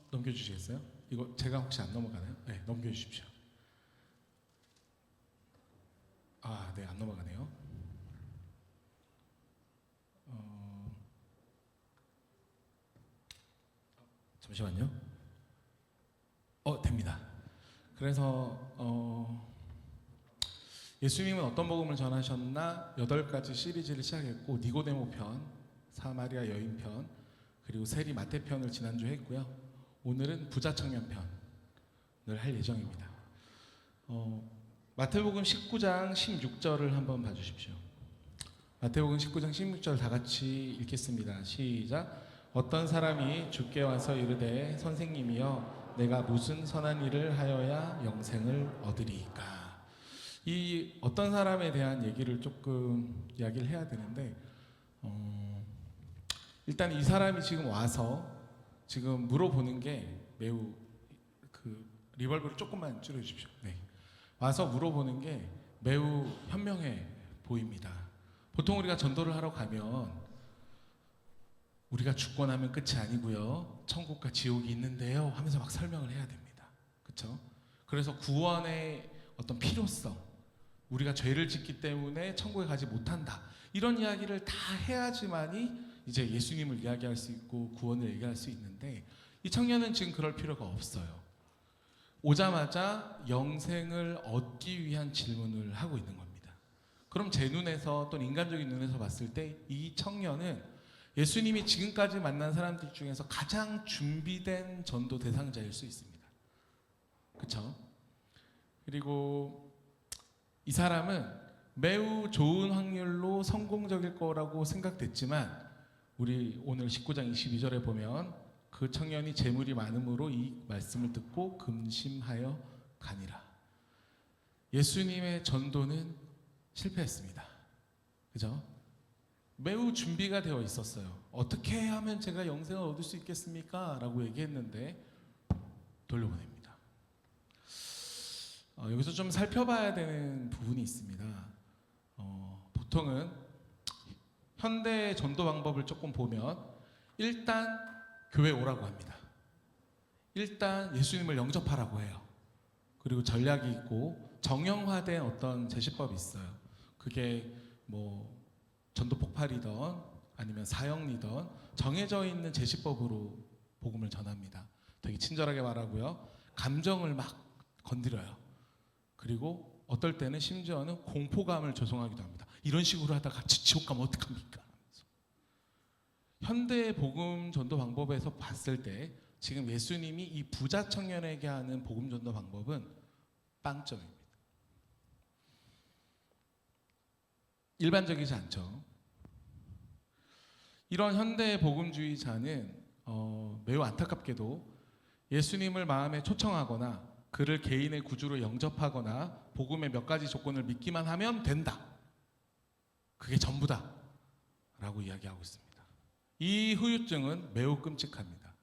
Speaker 14: 넘겨주시겠어요? 이거 제가 혹시 안 넘어가나요? 네, 넘겨주십시오. 아, 네, 안 넘어가네요. 잠시만요. 됩니다. 그래서 예수님은 어떤 복음을 전하셨나 8가지 시리즈를 시작했고 니고데모 편, 사마리아 여인 편, 그리고 세리 마태 편을 지난주에 했고요. 오늘은 부자 청년 편을 할 예정입니다. 마태복음 19장 16절을 한번 봐주십시오. 마태복음 19장 16절 다 같이 읽겠습니다. 시작. 어떤 사람이 주께 와서 이르되 선생님이여 내가 무슨 선한 일을 하여야 영생을 얻으리이까. 이 어떤 사람에 대한 얘기를 조금 이야기를 해야 되는데 일단 이 사람이 지금 와서 지금 물어보는 게 매우 리벌브를 조금만 줄여주십시오. 네. 와서 물어보는 게 매우 현명해 보입니다. 보통 우리가 전도를 하러 가면 우리가 죽고 나면 끝이 아니고요. 천국과 지옥이 있는데요. 하면서 막 설명을 해야 됩니다. 그렇죠? 그래서 구원의 어떤 필요성, 우리가 죄를 짓기 때문에 천국에 가지 못한다. 이런 이야기를 다 해야지만이 이제 예수님을 이야기할 수 있고 구원을 얘기할 수 있는데 이 청년은 지금 그럴 필요가 없어요. 오자마자 영생을 얻기 위한 질문을 하고 있는 겁니다. 그럼 제 눈에서 또는 인간적인 눈에서 봤을 때 이 청년은 예수님이 지금까지 만난 사람들 중에서 가장 준비된 전도 대상자일 수 있습니다. 그렇죠? 그리고 이 사람은 매우 좋은 확률로 성공적일 거라고 생각됐지만 우리 오늘 19장 22절에 보면 그 청년이 재물이 많음으로 이 말씀을 듣고 금심하여 가니라. 예수님의 전도는 실패했습니다. 그죠? 매우 준비가 되어 있었어요. 어떻게 하면 제가 영생을 얻을 수 있겠습니까? 라고 얘기했는데 돌려보냅니다. 여기서 좀 살펴봐야 되는 부분이 있습니다. 보통은 현대 전도 방법을 조금 보면 일단 교회 오라고 합니다. 일단 예수님을 영접하라고 해요. 그리고 전략이 있고 정형화된 어떤 제시법이 있어요. 그게 뭐 전도 폭발이던 아니면 사형리던 정해져 있는 제시법으로 복음을 전합니다. 되게 친절하게 말하고요. 감정을 막 건드려요. 그리고 어떨 때는 심지어는 공포감을 조성하기도 합니다. 이런 식으로 하다가 지옥 가면 어떡합니까? 현대 복음 전도 방법에서 봤을 때 지금 예수님이 이 부자 청년에게 하는 복음 전도 방법은 빵점입니다. 일반적이지 않죠. 이런 현대 복음주의자는 매우 안타깝게도 예수님을 마음에 초청하거나 그를 개인의 구주로 영접하거나 복음의 몇 가지 조건을 믿기만 하면 된다. 그게 전부다. 라고 이야기하고 있습니다. 이 후유증은 매우 끔찍합니다.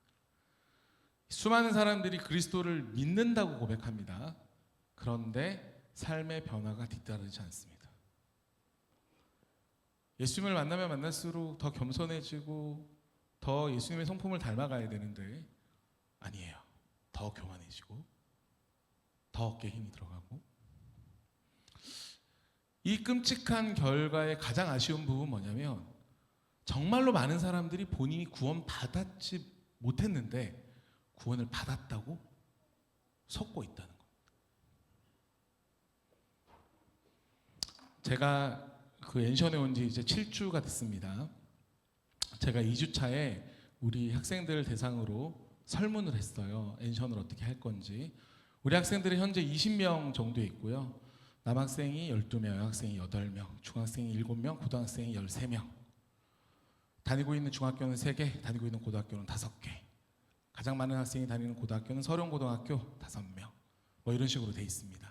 Speaker 14: 수많은 사람들이 그리스도를 믿는다고 고백합니다. 그런데 삶의 변화가 뒤따르지 않습니다. 예수님을 만나면 만날수록 더 겸손해지고 더 예수님의 성품을 닮아가야 되는데 아니에요. 더 교만해지고 더 어깨에 힘이 들어가고. 이 끔찍한 결과의 가장 아쉬운 부분은 뭐냐면 정말로 많은 사람들이 본인이 구원 받았지 못했는데 구원을 받았다고 속고 있다는 겁니다. 제가 그 엔션에 온 지 이제 7주가 됐습니다. 제가 2주차에 우리 학생들 대상으로 설문을 했어요. 엔션을 어떻게 할 건지. 우리 학생들이 현재 20명 정도 있고요. 남학생이 12명, 여학생이 8명, 중학생이 7명, 고등학생이 13명. 다니고 있는 중학교는 3개, 다니고 있는 고등학교는 5개. 가장 많은 학생이 다니는 고등학교는 서령고등학교 5명. 뭐 이런 식으로 돼 있습니다.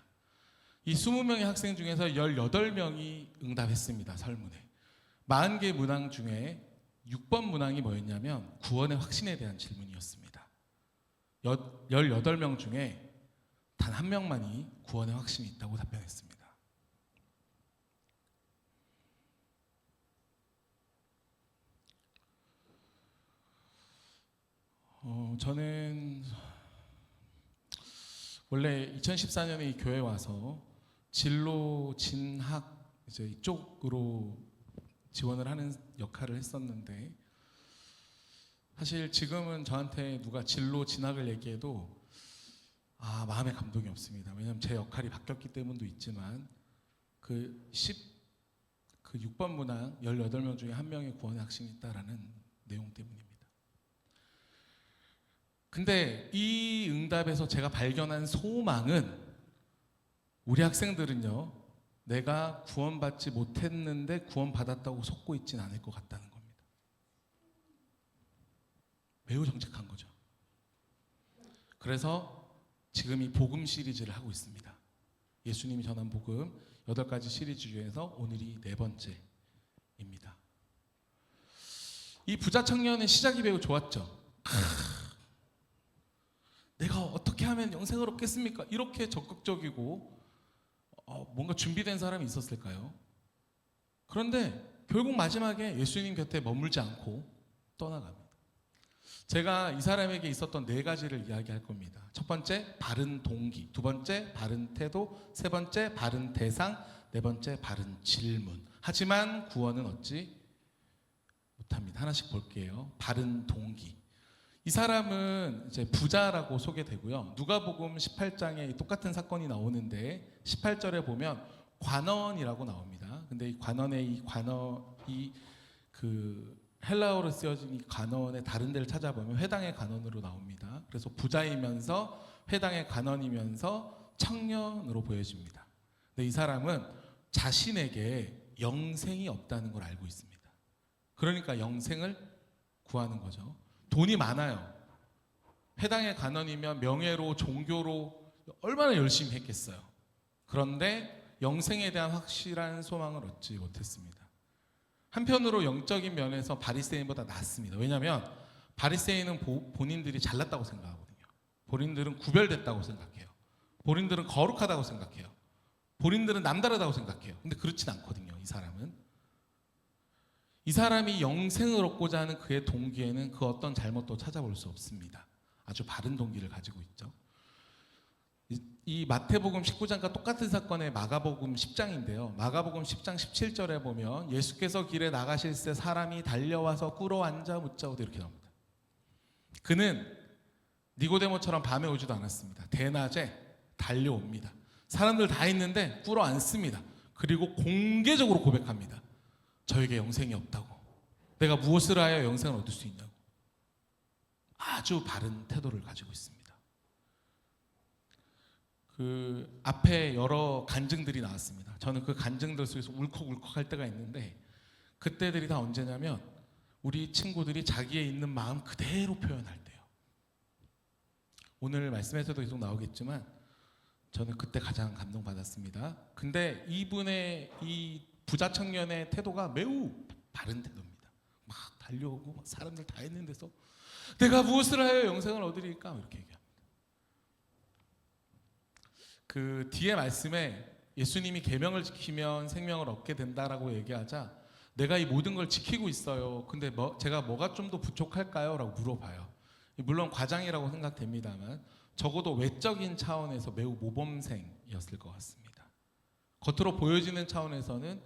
Speaker 14: 이 20명의 학생 중에서 18명이 응답했습니다. 설문에. 40개 문항 중에 6번 문항이 뭐였냐면 구원의 확신에 대한 질문이었습니다. 18명 중에 단 1명만이 구원의 확신이 있다고 답변했습니다. 저는 원래 2014년에 이 교회에 와서 진로, 진학 이제 이쪽으로 지원을 하는 역할을 했었는데 사실 지금은 저한테 누가 진로, 진학을 얘기해도 마음에 감동이 없습니다. 왜냐하면 제 역할이 바뀌었기 때문도 있지만 그 6번 문항 18명 중에 1명의 구원의 확신이 있다라는 내용 때문입니다. 근데 이 응답에서 제가 발견한 소망은 우리 학생들은요, 내가 구원받지 못했는데 구원받았다고 속고 있진 않을 것 같다는 겁니다. 매우 정직한 거죠. 그래서 지금 이 복음 시리즈를 하고 있습니다. 예수님이 전한 복음 8가지 시리즈 중에서 오늘이 4번째입니다. 이 부자 청년의 시작이 매우 좋았죠. 내가 어떻게 하면 영생을 얻겠습니까? 이렇게 적극적이고 뭔가 준비된 사람이 있었을까요? 그런데 결국 마지막에 예수님 곁에 머물지 않고 떠나갑니다. 제가 이 사람에게 있었던 4가지를 이야기할 겁니다. 첫 번째, 바른 동기. 두 번째, 바른 태도. 세 번째, 바른 대상. 네 번째, 바른 질문. 하지만 구원은 얻지 못합니다. 하나씩 볼게요. 바른 동기. 이 사람은 이제 부자라고 소개되고요. 누가복음 18장에 똑같은 사건이 나오는데 18절에 보면 관원이라고 나옵니다. 근데 이 관원의 헬라어로 쓰여진 이 관원의 다른 데를 찾아보면 회당의 관원으로 나옵니다. 그래서 부자이면서 회당의 관원이면서 청년으로 보여집니다. 근데 이 사람은 자신에게 영생이 없다는 걸 알고 있습니다. 그러니까 영생을 구하는 거죠. 돈이 많아요. 회당의 관원이면 명예로 종교로 얼마나 열심히 했겠어요. 그런데 영생에 대한 확실한 소망을 얻지 못했습니다. 한편으로 영적인 면에서 바리새인보다 낫습니다. 왜냐하면 바리새인은 본인들이 잘났다고 생각하거든요. 본인들은 구별됐다고 생각해요. 본인들은 거룩하다고 생각해요. 본인들은 남다르다고 생각해요. 근데 그렇진 않거든요. 이 사람은. 이 사람이 영생을 얻고자 하는 그의 동기에는 그 어떤 잘못도 찾아볼 수 없습니다. 아주 바른 동기를 가지고 있죠. 이 마태복음 19장과 똑같은 사건의 마가복음 10장인데요. 마가복음 10장 17절에 보면 예수께서 길에 나가실 때 사람이 달려와서 꿇어 앉아 묻자오되 이렇게 나옵니다. 그는 니고데모처럼 밤에 오지도 않았습니다. 대낮에 달려옵니다. 사람들 다 있는데 꿇어 앉습니다. 그리고 공개적으로 고백합니다. 저에게 영생이 없다고. 내가 무엇을 하여 영생을 얻을 수 있냐고. 아주 바른 태도를 가지고 있습니다. 그 앞에 여러 간증들이 나왔습니다. 저는 그 간증들 속에서 울컥울컥 할 때가 있는데 그때들이 다 언제냐면 우리 친구들이 자기의 있는 마음 그대로 표현할 때요. 오늘 말씀에서도 계속 나오겠지만 저는 그때 가장 감동받았습니다. 근데 이분의 이 부자 청년의 태도가 매우 바른 태도입니다. 막 달려오고 막 사람들 다 있는 데서 내가 무엇을 하여 영생을 얻으리까 이렇게 얘기합니다. 그 뒤에 말씀에 예수님이 계명을 지키면 생명을 얻게 된다라고 얘기하자 내가 이 모든 걸 지키고 있어요. 근데 제가 뭐가 좀 더 부족할까요? 라고 물어봐요. 물론 과장이라고 생각됩니다만 적어도 외적인 차원에서 매우 모범생이었을 것 같습니다. 겉으로 보여지는 차원에서는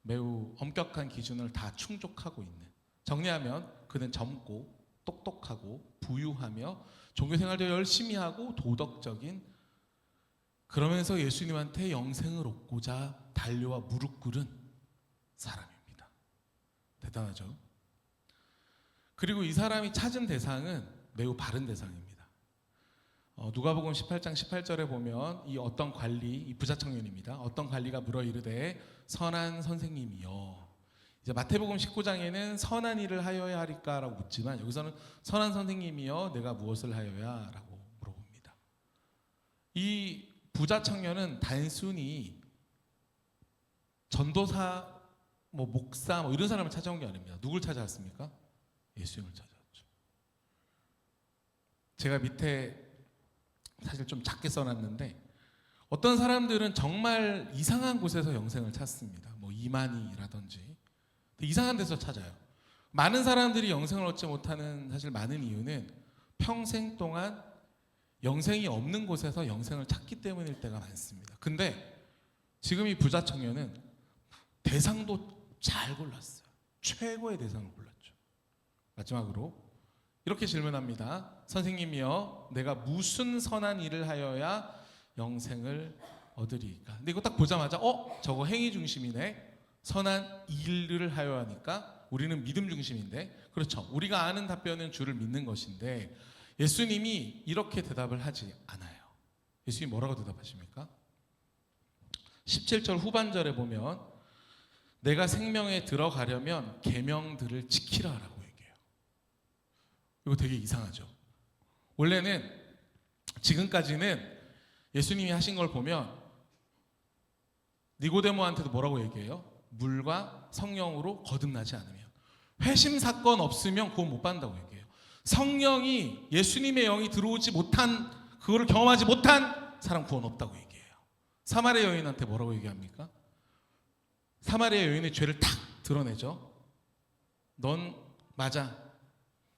Speaker 14: 매우 엄격한 기준을 다 충족하고 있는, 정리하면 그는 젊고 똑똑하고 부유하며 종교생활도 열심히 하고 도덕적인, 그러면서 예수님한테 영생을 얻고자 달려와 무릎 꿇은 사람입니다. 대단하죠? 그리고 이 사람이 찾은 대상은 매우 바른 대상입니다. 누가복음 18장 18절에 보면 이 어떤 관리, 이 부자 청년입니다. 어떤 관리가 물어 이르되 선한 선생님이여. 이제 마태복음 19장에는 선한 일을 하여야 하리까라고 묻지만 여기서는 선한 선생님이여 내가 무엇을 하여야라고 물어봅니다. 이 부자 청년은 단순히 전도사, 목사 이런 사람을 찾아온 게 아닙니다. 누굴 찾아왔습니까? 예수님을 찾아왔죠. 제가 밑에 사실 좀 작게 써놨는데 어떤 사람들은 정말 이상한 곳에서 영생을 찾습니다. 이만희라든지 이상한 데서 찾아요. 많은 사람들이 영생을 얻지 못하는 사실 많은 이유는 평생 동안 영생이 없는 곳에서 영생을 찾기 때문일 때가 많습니다. 근데 지금 이 부자 청년은 대상도 잘 골랐어요. 최고의 대상을 골랐죠. 마지막으로 이렇게 질문합니다. 선생님이여 내가 무슨 선한 일을 하여야 영생을 얻으리까? 근데 이거 딱 보자마자 저거 행위 중심이네. 선한 일을 하여야 하니까 우리는 믿음 중심인데, 그렇죠. 우리가 아는 답변은 주를 믿는 것인데 예수님이 이렇게 대답을 하지 않아요. 예수님이 뭐라고 대답하십니까? 17절 후반절에 보면 내가 생명에 들어가려면 계명들을 지키라라고 얘기해요. 이거 되게 이상하죠. 원래는 지금까지는 예수님이 하신 걸 보면 니고데모한테도 뭐라고 얘기해요? 물과 성령으로 거듭나지 않으면, 회심 사건 없으면 구원 못 받는다고 얘기해요. 성령이, 예수님의 영이 들어오지 못한, 그거를 경험하지 못한 사람 구원 없다고 얘기해요. 사마리아 여인한테 뭐라고 얘기합니까? 사마리아 여인의 죄를 탁 드러내죠. 넌 맞아.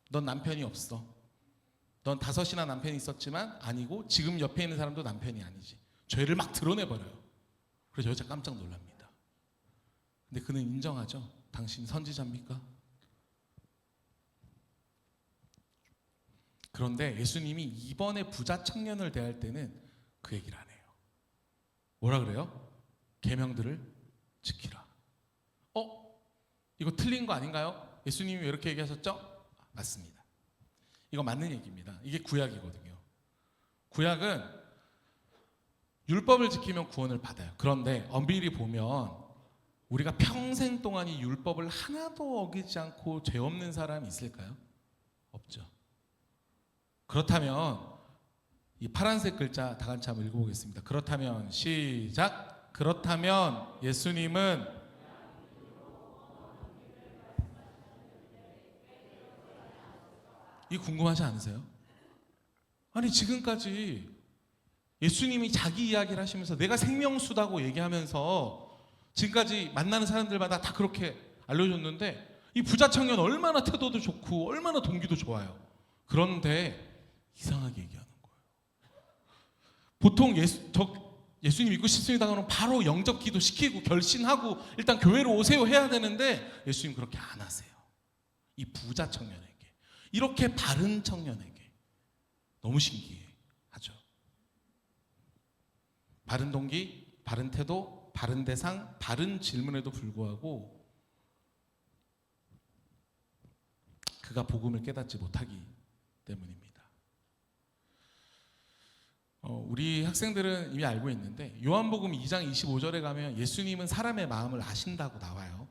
Speaker 14: 넌 남편이 없어. 넌 5이나 남편이 있었지만 아니고 지금 옆에 있는 사람도 남편이 아니지. 죄를 막 드러내버려요. 그래서 여자 깜짝 놀랍니다. 근데 그는 인정하죠. 당신 선지자입니까? 그런데 예수님이 이번에 부자 청년을 대할 때는 그 얘기를 안 해요. 뭐라 그래요? 계명들을 지키라. 이거 틀린 거 아닌가요? 예수님이 왜 이렇게 얘기하셨죠? 맞습니다. 이거 맞는 얘기입니다. 이게 구약이거든요. 구약은 율법을 지키면 구원을 받아요. 그런데 엄밀히 보면 우리가 평생 동안 이 율법을 하나도 어기지 않고 죄 없는 사람이 있을까요? 없죠. 그렇다면 이 파란색 글자 다 같이 한번 읽어보겠습니다. 그렇다면 시작. 그렇다면 예수님은 이 궁금하지 않으세요? 아니 지금까지 예수님이 자기 이야기를 하시면서 내가 생명수다고 얘기하면서 지금까지 만나는 사람들마다 다 그렇게 알려줬는데 이 부자 청년 얼마나 태도도 좋고 얼마나 동기도 좋아요. 그런데 이상하게 얘기하는 거예요. 보통 예수님 믿고 싶습니다 그러면 바로 영접 기도 시키고 결신하고 일단 교회로 오세요 해야 되는데 예수님 그렇게 안 하세요. 이 부자 청년에게, 이렇게 바른 청년에게 너무 신기하죠. 바른 동기, 바른 태도, 바른 대상, 바른 질문에도 불구하고 그가 복음을 깨닫지 못하기 때문입니다. 우리 학생들은 이미 알고 있는데 요한복음 2장 25절에 가면 예수님은 사람의 마음을 아신다고 나와요.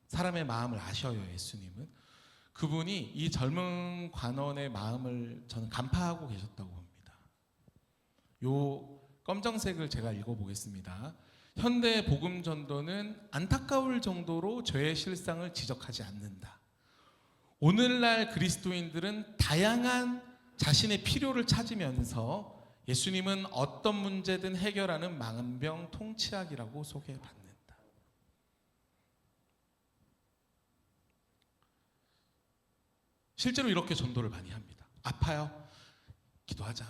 Speaker 14: 사람의 마음을 아셔요, 예수님은. 그분이 이 젊은 관원의 마음을 저는 간파하고 계셨다고 봅니다. 요 검정색을 제가 읽어보겠습니다. 현대 복음 전도는 안타까울 정도로 죄의 실상을 지적하지 않는다. 오늘날 그리스도인들은 다양한 자신의 필요를 찾으면서 예수님은 어떤 문제든 해결하는 만병통치약이라고 소개받는다. 실제로 이렇게 전도를 많이 합니다. 아파요? 기도하자.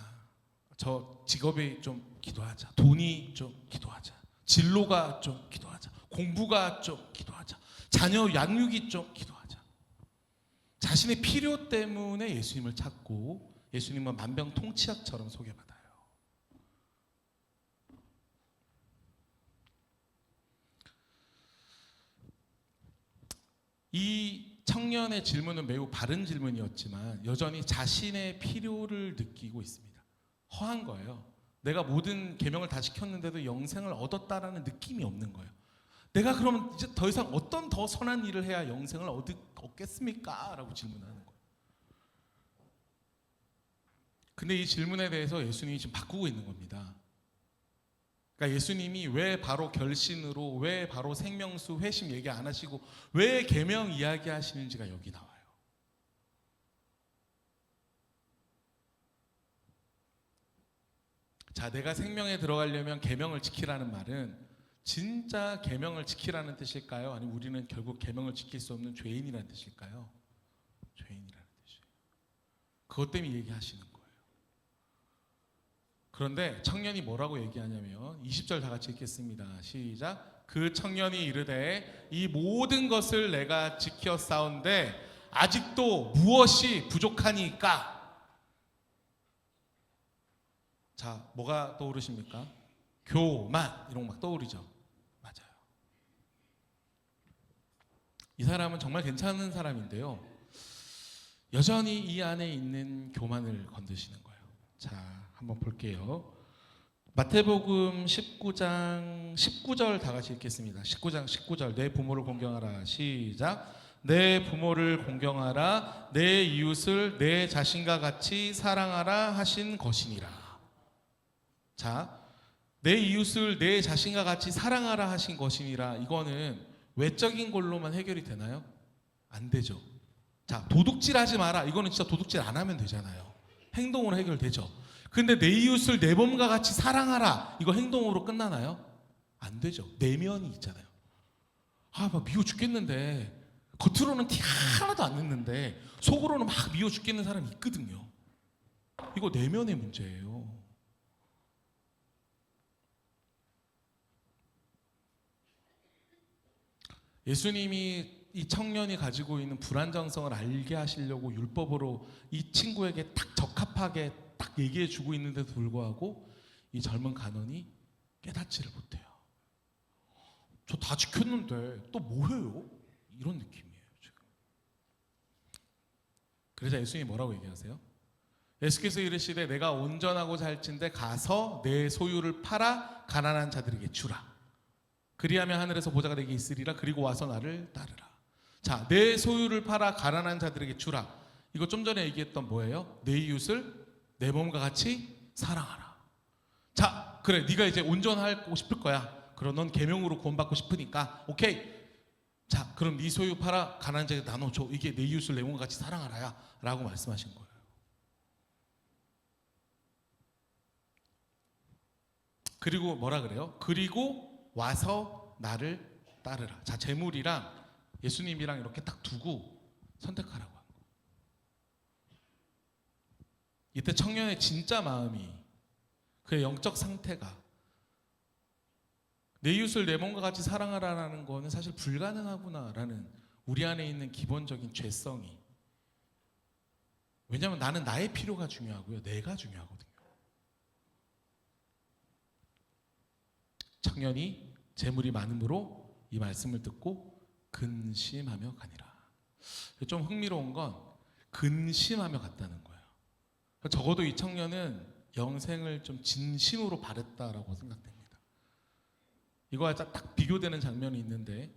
Speaker 14: 저 직업이 좀 기도하자. 돈이 좀 기도하자. 진로가 좀 기도하자. 공부가 좀 기도하자. 자녀 양육이 좀 기도하자. 자신의 필요 때문에 예수님을 찾고 예수님은 만병통치약처럼 소개받아요. 이 청년의 질문은 매우 바른 질문이었지만 여전히 자신의 필요를 느끼고 있습니다. 허한 거예요. 내가 모든 계명을 다 지켰는데도 영생을 얻었다라는 느낌이 없는 거예요. 내가 그러면 이제 더 이상 어떤 더 선한 일을 해야 영생을 얻겠습니까? 라고 질문하는 거예요. 근데 이 질문에 대해서 예수님이 지금 바꾸고 있는 겁니다. 그러니까 예수님이 왜 바로 결신으로, 왜 바로 생명수, 회심 얘기 안 하시고 왜 계명 이야기 하시는지가 여기 나와요. 자, 내가 생명에 들어가려면 계명을 지키라는 말은 진짜 계명을 지키라는 뜻일까요? 아니면 우리는 결국 계명을 지킬 수 없는 죄인이라는 뜻일까요? 죄인이라는 뜻이에요. 그것 때문에 얘기하시는 거예요. 그런데 청년이 뭐라고 얘기하냐면 20절 다 같이 읽겠습니다. 시작. 그 청년이 이르되 이 모든 것을 내가 지켰사온데 아직도 무엇이 부족하니까? 자, 뭐가 떠오르십니까? 교만 이런 거 막 떠오르죠. 맞아요. 이 사람은 정말 괜찮은 사람인데요. 여전히 이 안에 있는 교만을 건드시는 거예요. 자, 한번 볼게요. 마태복음 19장 19절 다 같이 읽겠습니다. 19장 19절. 내 부모를 공경하라. 시작. 내 부모를 공경하라. 내 이웃을 내 자신과 같이 사랑하라 하신 것이니라. 자, 내 이웃을 내 자신과 같이 사랑하라 하신 것이니라. 이거는 외적인 걸로만 해결이 되나요? 안 되죠. 자, 도둑질하지 마라. 이거는 진짜 도둑질 안 하면 되잖아요. 행동으로 해결되죠. 근데 내 이웃을 내 몸과 같이 사랑하라. 이거 행동으로 끝나나요? 안 되죠. 내면이 있잖아요. 아, 막 미워 죽겠는데 겉으로는 티 하나도 안 냈는데 속으로는 막 미워 죽겠는 사람이 있거든요. 이거 내면의 문제예요. 예수님이 이 청년이 가지고 있는 불안정성을 알게 하시려고 율법으로 이 친구에게 딱 적합하게 딱 얘기해 주고 있는데도 불구하고 이 젊은 간원이 깨닫지를 못해요. 저 다 지켰는데 또 뭐해요? 이런 느낌이에요 지금. 그래서 예수님이 뭐라고 얘기하세요? 예수께서 이르시되 내가 온전하고 살찐데 가서 내 소유를 팔아 가난한 자들에게 주라. 그리하면 하늘에서 보좌가 내게 있으리라. 그리고 와서 나를 따르라. 자, 내 소유를 팔아 가난한 자들에게 주라. 이거 좀 전에 얘기했던 뭐예요? 내 이웃을 내 몸과 같이 사랑하라. 자, 그래, 네가 이제 온전하고 싶을 거야. 그럼 넌 계명으로 구원받고 싶으니까 오케이. 자, 그럼 네 소유 팔아 가난한 자에게 나눠줘. 이게 내 이웃을 내 몸과 같이 사랑하라야 라고 말씀하신 거예요. 그리고 뭐라 그래요? 그리고 와서 나를 따르라. 자, 재물이랑 예수님이랑 이렇게 딱 두고 선택하라고 한 거예요. 이때 청년의 진짜 마음이, 그의 영적 상태가 내 이웃을 내 몸과 같이 사랑하라는 거는 사실 불가능하구나라는 우리 안에 있는 기본적인 죄성이, 왜냐하면 나는 나의 필요가 중요하고요, 내가 중요하거든요. 청년이 재물이 많음으로 이 말씀을 듣고 근심하며 가니라. 좀 흥미로운 건 근심하며 갔다는 거예요. 적어도 이 청년은 영생을 좀 진심으로 바랬다라고 생각됩니다. 이거와 딱 비교되는 장면이 있는데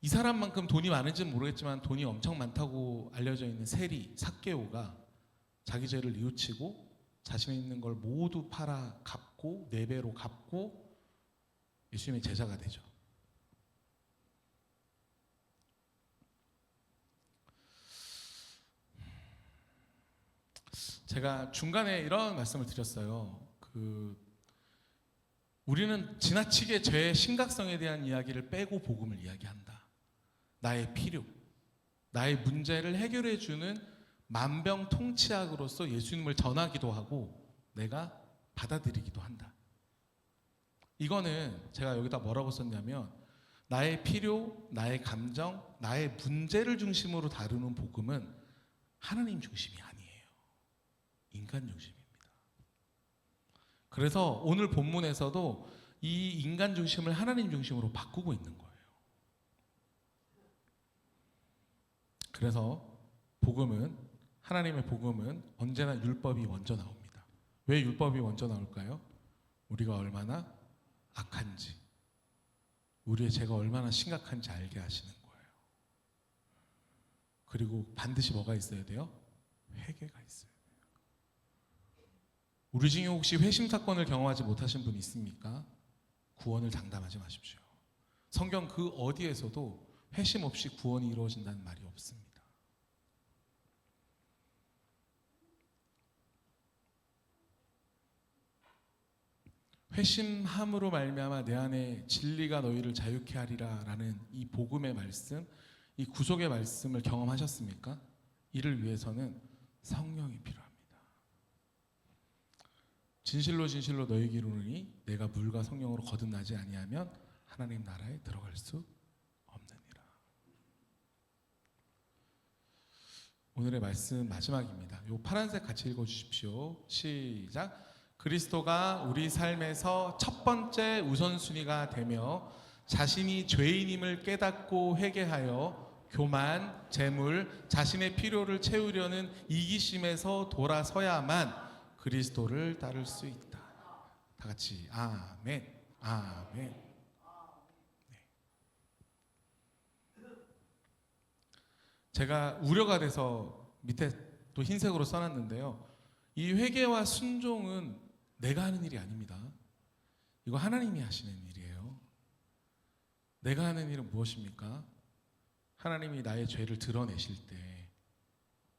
Speaker 14: 이 사람만큼 돈이 많은지는 모르겠지만 돈이 엄청 많다고 알려져 있는 세리 삭개오가 자기 죄를 뉘우치고 자신이 있는 걸 모두 팔아 갚고 4배로 갚고 예수님의 제자가 되죠. 제가 중간에 이런 말씀을 드렸어요. 우리는 지나치게 죄의 심각성에 대한 이야기를 빼고 복음을 이야기한다. 나의 필요, 나의 문제를 해결해 주는 만병통치약으로서 예수님을 전하기도 하고 내가 받아들이기도 한다. 이거는 제가 여기다 뭐라고 썼냐면 나의 필요, 나의 감정, 나의 문제를 중심으로 다루는 복음은 하나님 중심이 아니에요. 인간 중심입니다. 그래서 오늘 본문에서도 이 인간 중심을 하나님 중심으로 바꾸고 있는 거예요. 그래서 하나님의 복음은 언제나 율법이 먼저 나옵니다. 왜 율법이 먼저 나올까요? 우리가 얼마나 악한지, 우리의 죄가 얼마나 심각한지 알게 하시는 거예요. 그리고 반드시 뭐가 있어야 돼요? 회개가 있어요. 우리 중에 혹시 회심 사건을 경험하지 못하신 분 있습니까? 구원을 장담하지 마십시오. 성경 그 어디에서도 회심 없이 구원이 이루어진다는 말이 없습니다. 회심함으로 말미암아 내 안에 진리가 너희를 자유케 하리라 라는 이 복음의 말씀, 이 구속의 말씀을 경험하셨습니까? 이를 위해서는 성령이 필요합니다. 진실로 진실로 너희에게 이르노니 내가 물과 성령으로 거듭나지 아니하면 하나님 나라에 들어갈 수 없느니라. 오늘의 말씀 마지막입니다. 요 파란색 같이 읽어주십시오. 시작. 그리스도가 우리 삶에서 첫 번째 우선순위가 되며 자신이 죄인임을 깨닫고 회개하여 교만, 재물, 자신의 필요를 채우려는 이기심에서 돌아서야만 그리스도를 따를 수 있다. 다 같이 아멘, 아멘. 네. 제가 우려가 돼서 밑에 또 흰색으로 써놨는데요. 이 회개와 순종은 내가 하는 일이 아닙니다. 이거 하나님이 하시는 일이에요. 내가 하는 일은 무엇입니까? 하나님이 나의 죄를 드러내실 때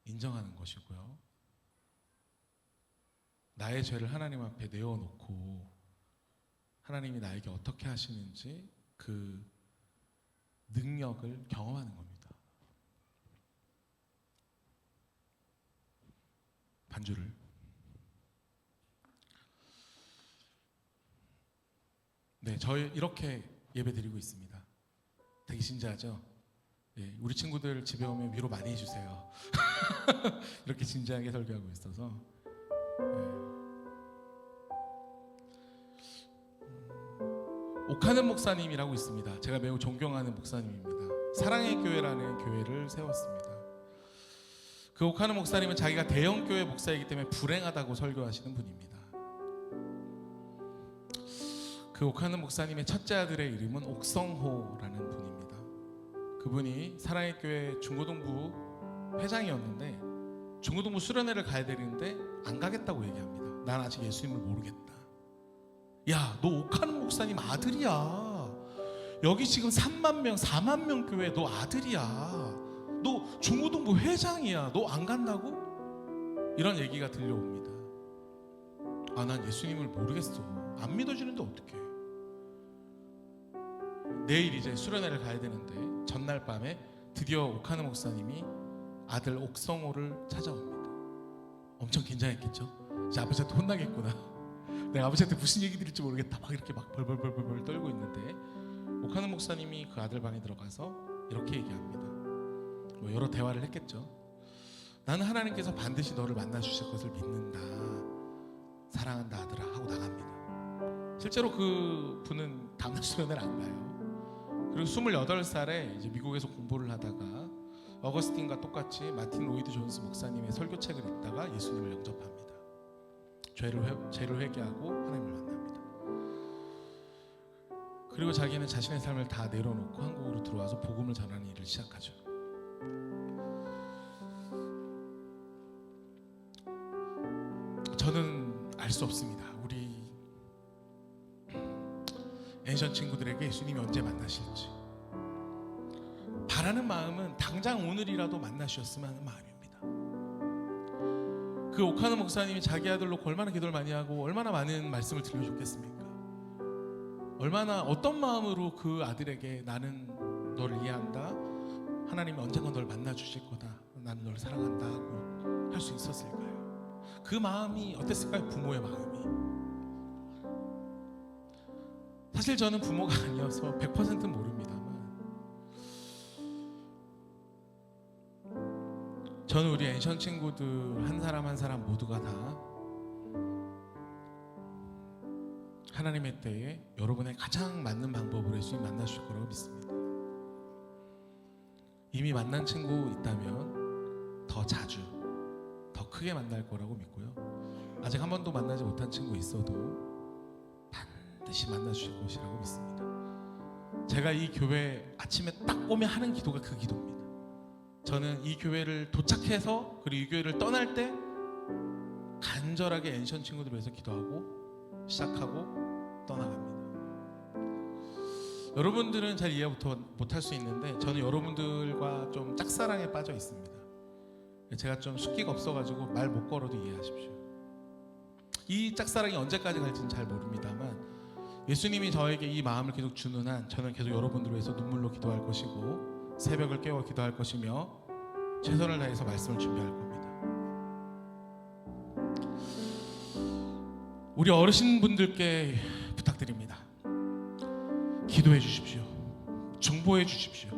Speaker 14: 인정하는 것이고요. 나의 죄를 하나님 앞에 내어놓고 하나님이 나에게 어떻게 하시는지 그 능력을 경험하는 겁니다. 반주를 네, 저희 이렇게 예배 드리고 있습니다. 되게 진지하죠? 네, 우리 친구들 집에 오면 위로 많이 해주세요. 이렇게 진지하게 설교하고 있어서 네. 옥하는 목사님이라고 있습니다. 제가 매우 존경하는 목사님입니다. 사랑의 교회라는 교회를 세웠습니다. 그 옥하는 목사님은 자기가 대형 교회 목사이기 때문에 불행하다고 설교하시는 분입니다. 그 옥하는 목사님의 첫째 아들의 이름은 옥성호라는 분입니다. 그분이 사랑의 교회 중고등부 회장이었는데 중고등부 수련회를 가야 되는데 안 가겠다고 얘기합니다. 난 아직 예수님을 모르겠다. 야, 너 옥하는 목사님 아들이야. 여기 지금 3만 명, 4만 명 교회 너 아들이야. 너 중고등부 회장이야. 너 안 간다고? 이런 얘기가 들려옵니다. 아, 난 예수님을 모르겠어. 안 믿어주는데 어떡해. 내일 이제 수련회를 가야 되는데 전날 밤에 드디어 옥하는 목사님이 아들 옥성호를 찾아옵니다. 엄청 긴장했겠죠. 이제 아버지한테 혼나겠구나. 내가 아버지한테 무슨 얘기 드릴지 모르겠다. 막 이렇게 막 벌벌 떨고 있는데 옥하는 목사님이 그 아들 방에 들어가서 이렇게 얘기합니다. 뭐 여러 대화를 했겠죠. 나는 하나님께서 반드시 너를 만나 주실 것을 믿는다. 사랑한다 아들아 하고 나갑니다. 실제로 그 분은 다음날 수련회를 안 가요. 그리고 28살에 이제 미국에서 공부를 하다가 어거스틴과 똑같이 마틴 로이드 존스 목사님의 설교책을 읽다가 예수님을 영접합니다. 죄를 회개하고 하나님을 만납니다. 그리고 자기는 자신의 삶을 다 내려놓고 한국으로 들어와서 복음을 전하는 일을 시작하죠. 저는 알 수 없습니다. 우리 엔션 친구들에게 예수님이 언제 만나실지. 바라는 마음은 당장 오늘이라도 만나주셨으면 하는 마음입니다. 그 오카노 목사님이 자기 아들 놓고 얼마나 기도를 많이 하고 얼마나 많은 말씀을 들려줬겠습니까? 얼마나 어떤 마음으로 그 아들에게 나는 너를 이해한다, 하나님이 언젠가 너를 만나주실 거다, 나는 너를 사랑한다 하고 할 수 있었을까요? 그 마음이 어땠을까요? 부모의 마음이. 사실 저는 부모가 아니어서 100%는 모릅니다만 저는 우리 엔션 친구들 한 사람 한 사람 모두가 다 하나님의 때에 여러분의 가장 맞는 방법으로 예수님 만나주실 거라고 믿습니다. 이미 만난 친구 있다면 더 자주, 더 크게 만날 거라고 믿고요. 아직 한 번도 만나지 못한 친구 있어도 반드시 만나주실 것이라고 믿습니다. 제가 이 교회 아침에 딱 오면 하는 기도가 그 기도입니다. 저는 이 교회를 도착해서 그리고 이 교회를 떠날 때 간절하게 엔션 친구들 위해서 기도하고 시작하고 떠나갑니다. 여러분들은 잘 이해 못할 수 있는데 저는 여러분들과 좀 짝사랑에 빠져 있습니다. 제가 좀 숫기가 없어가지고 말 못 걸어도 이해하십시오. 이 짝사랑이 언제까지 갈지는 잘 모릅니다만 예수님이 저에게 이 마음을 계속 주는 한 저는 계속 여러분들을 위해서 눈물로 기도할 것이고 새벽을 깨워 기도할 것이며 최선을 다해서 말씀을 준비할 겁니다. 우리 어르신분들께 부탁드립니다. 기도해 주십시오. 중보해 주십시오.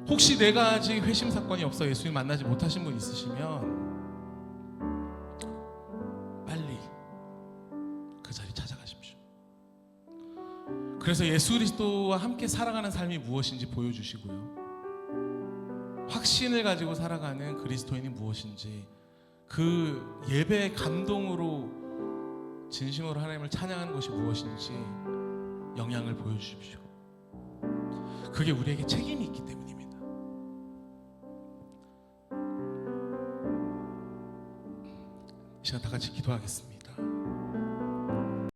Speaker 14: 혹시 내가 아직 회심 사건이 없어 예수님 만나지 못하신 분 있으시면 빨리 그 자리 찾아가십시오. 그래서 예수 그리스도와 함께 살아가는 삶이 무엇인지 보여주시고요. 확신을 가지고 살아가는 그리스도인이 무엇인지 그 예배의 감동으로 진심으로 하나님을 찬양하는 것이 무엇인지 영향을 보여주십시오. 그게 우리에게 책임이 있기 때문입니다. 이 시간 다 같이 기도하겠습니다.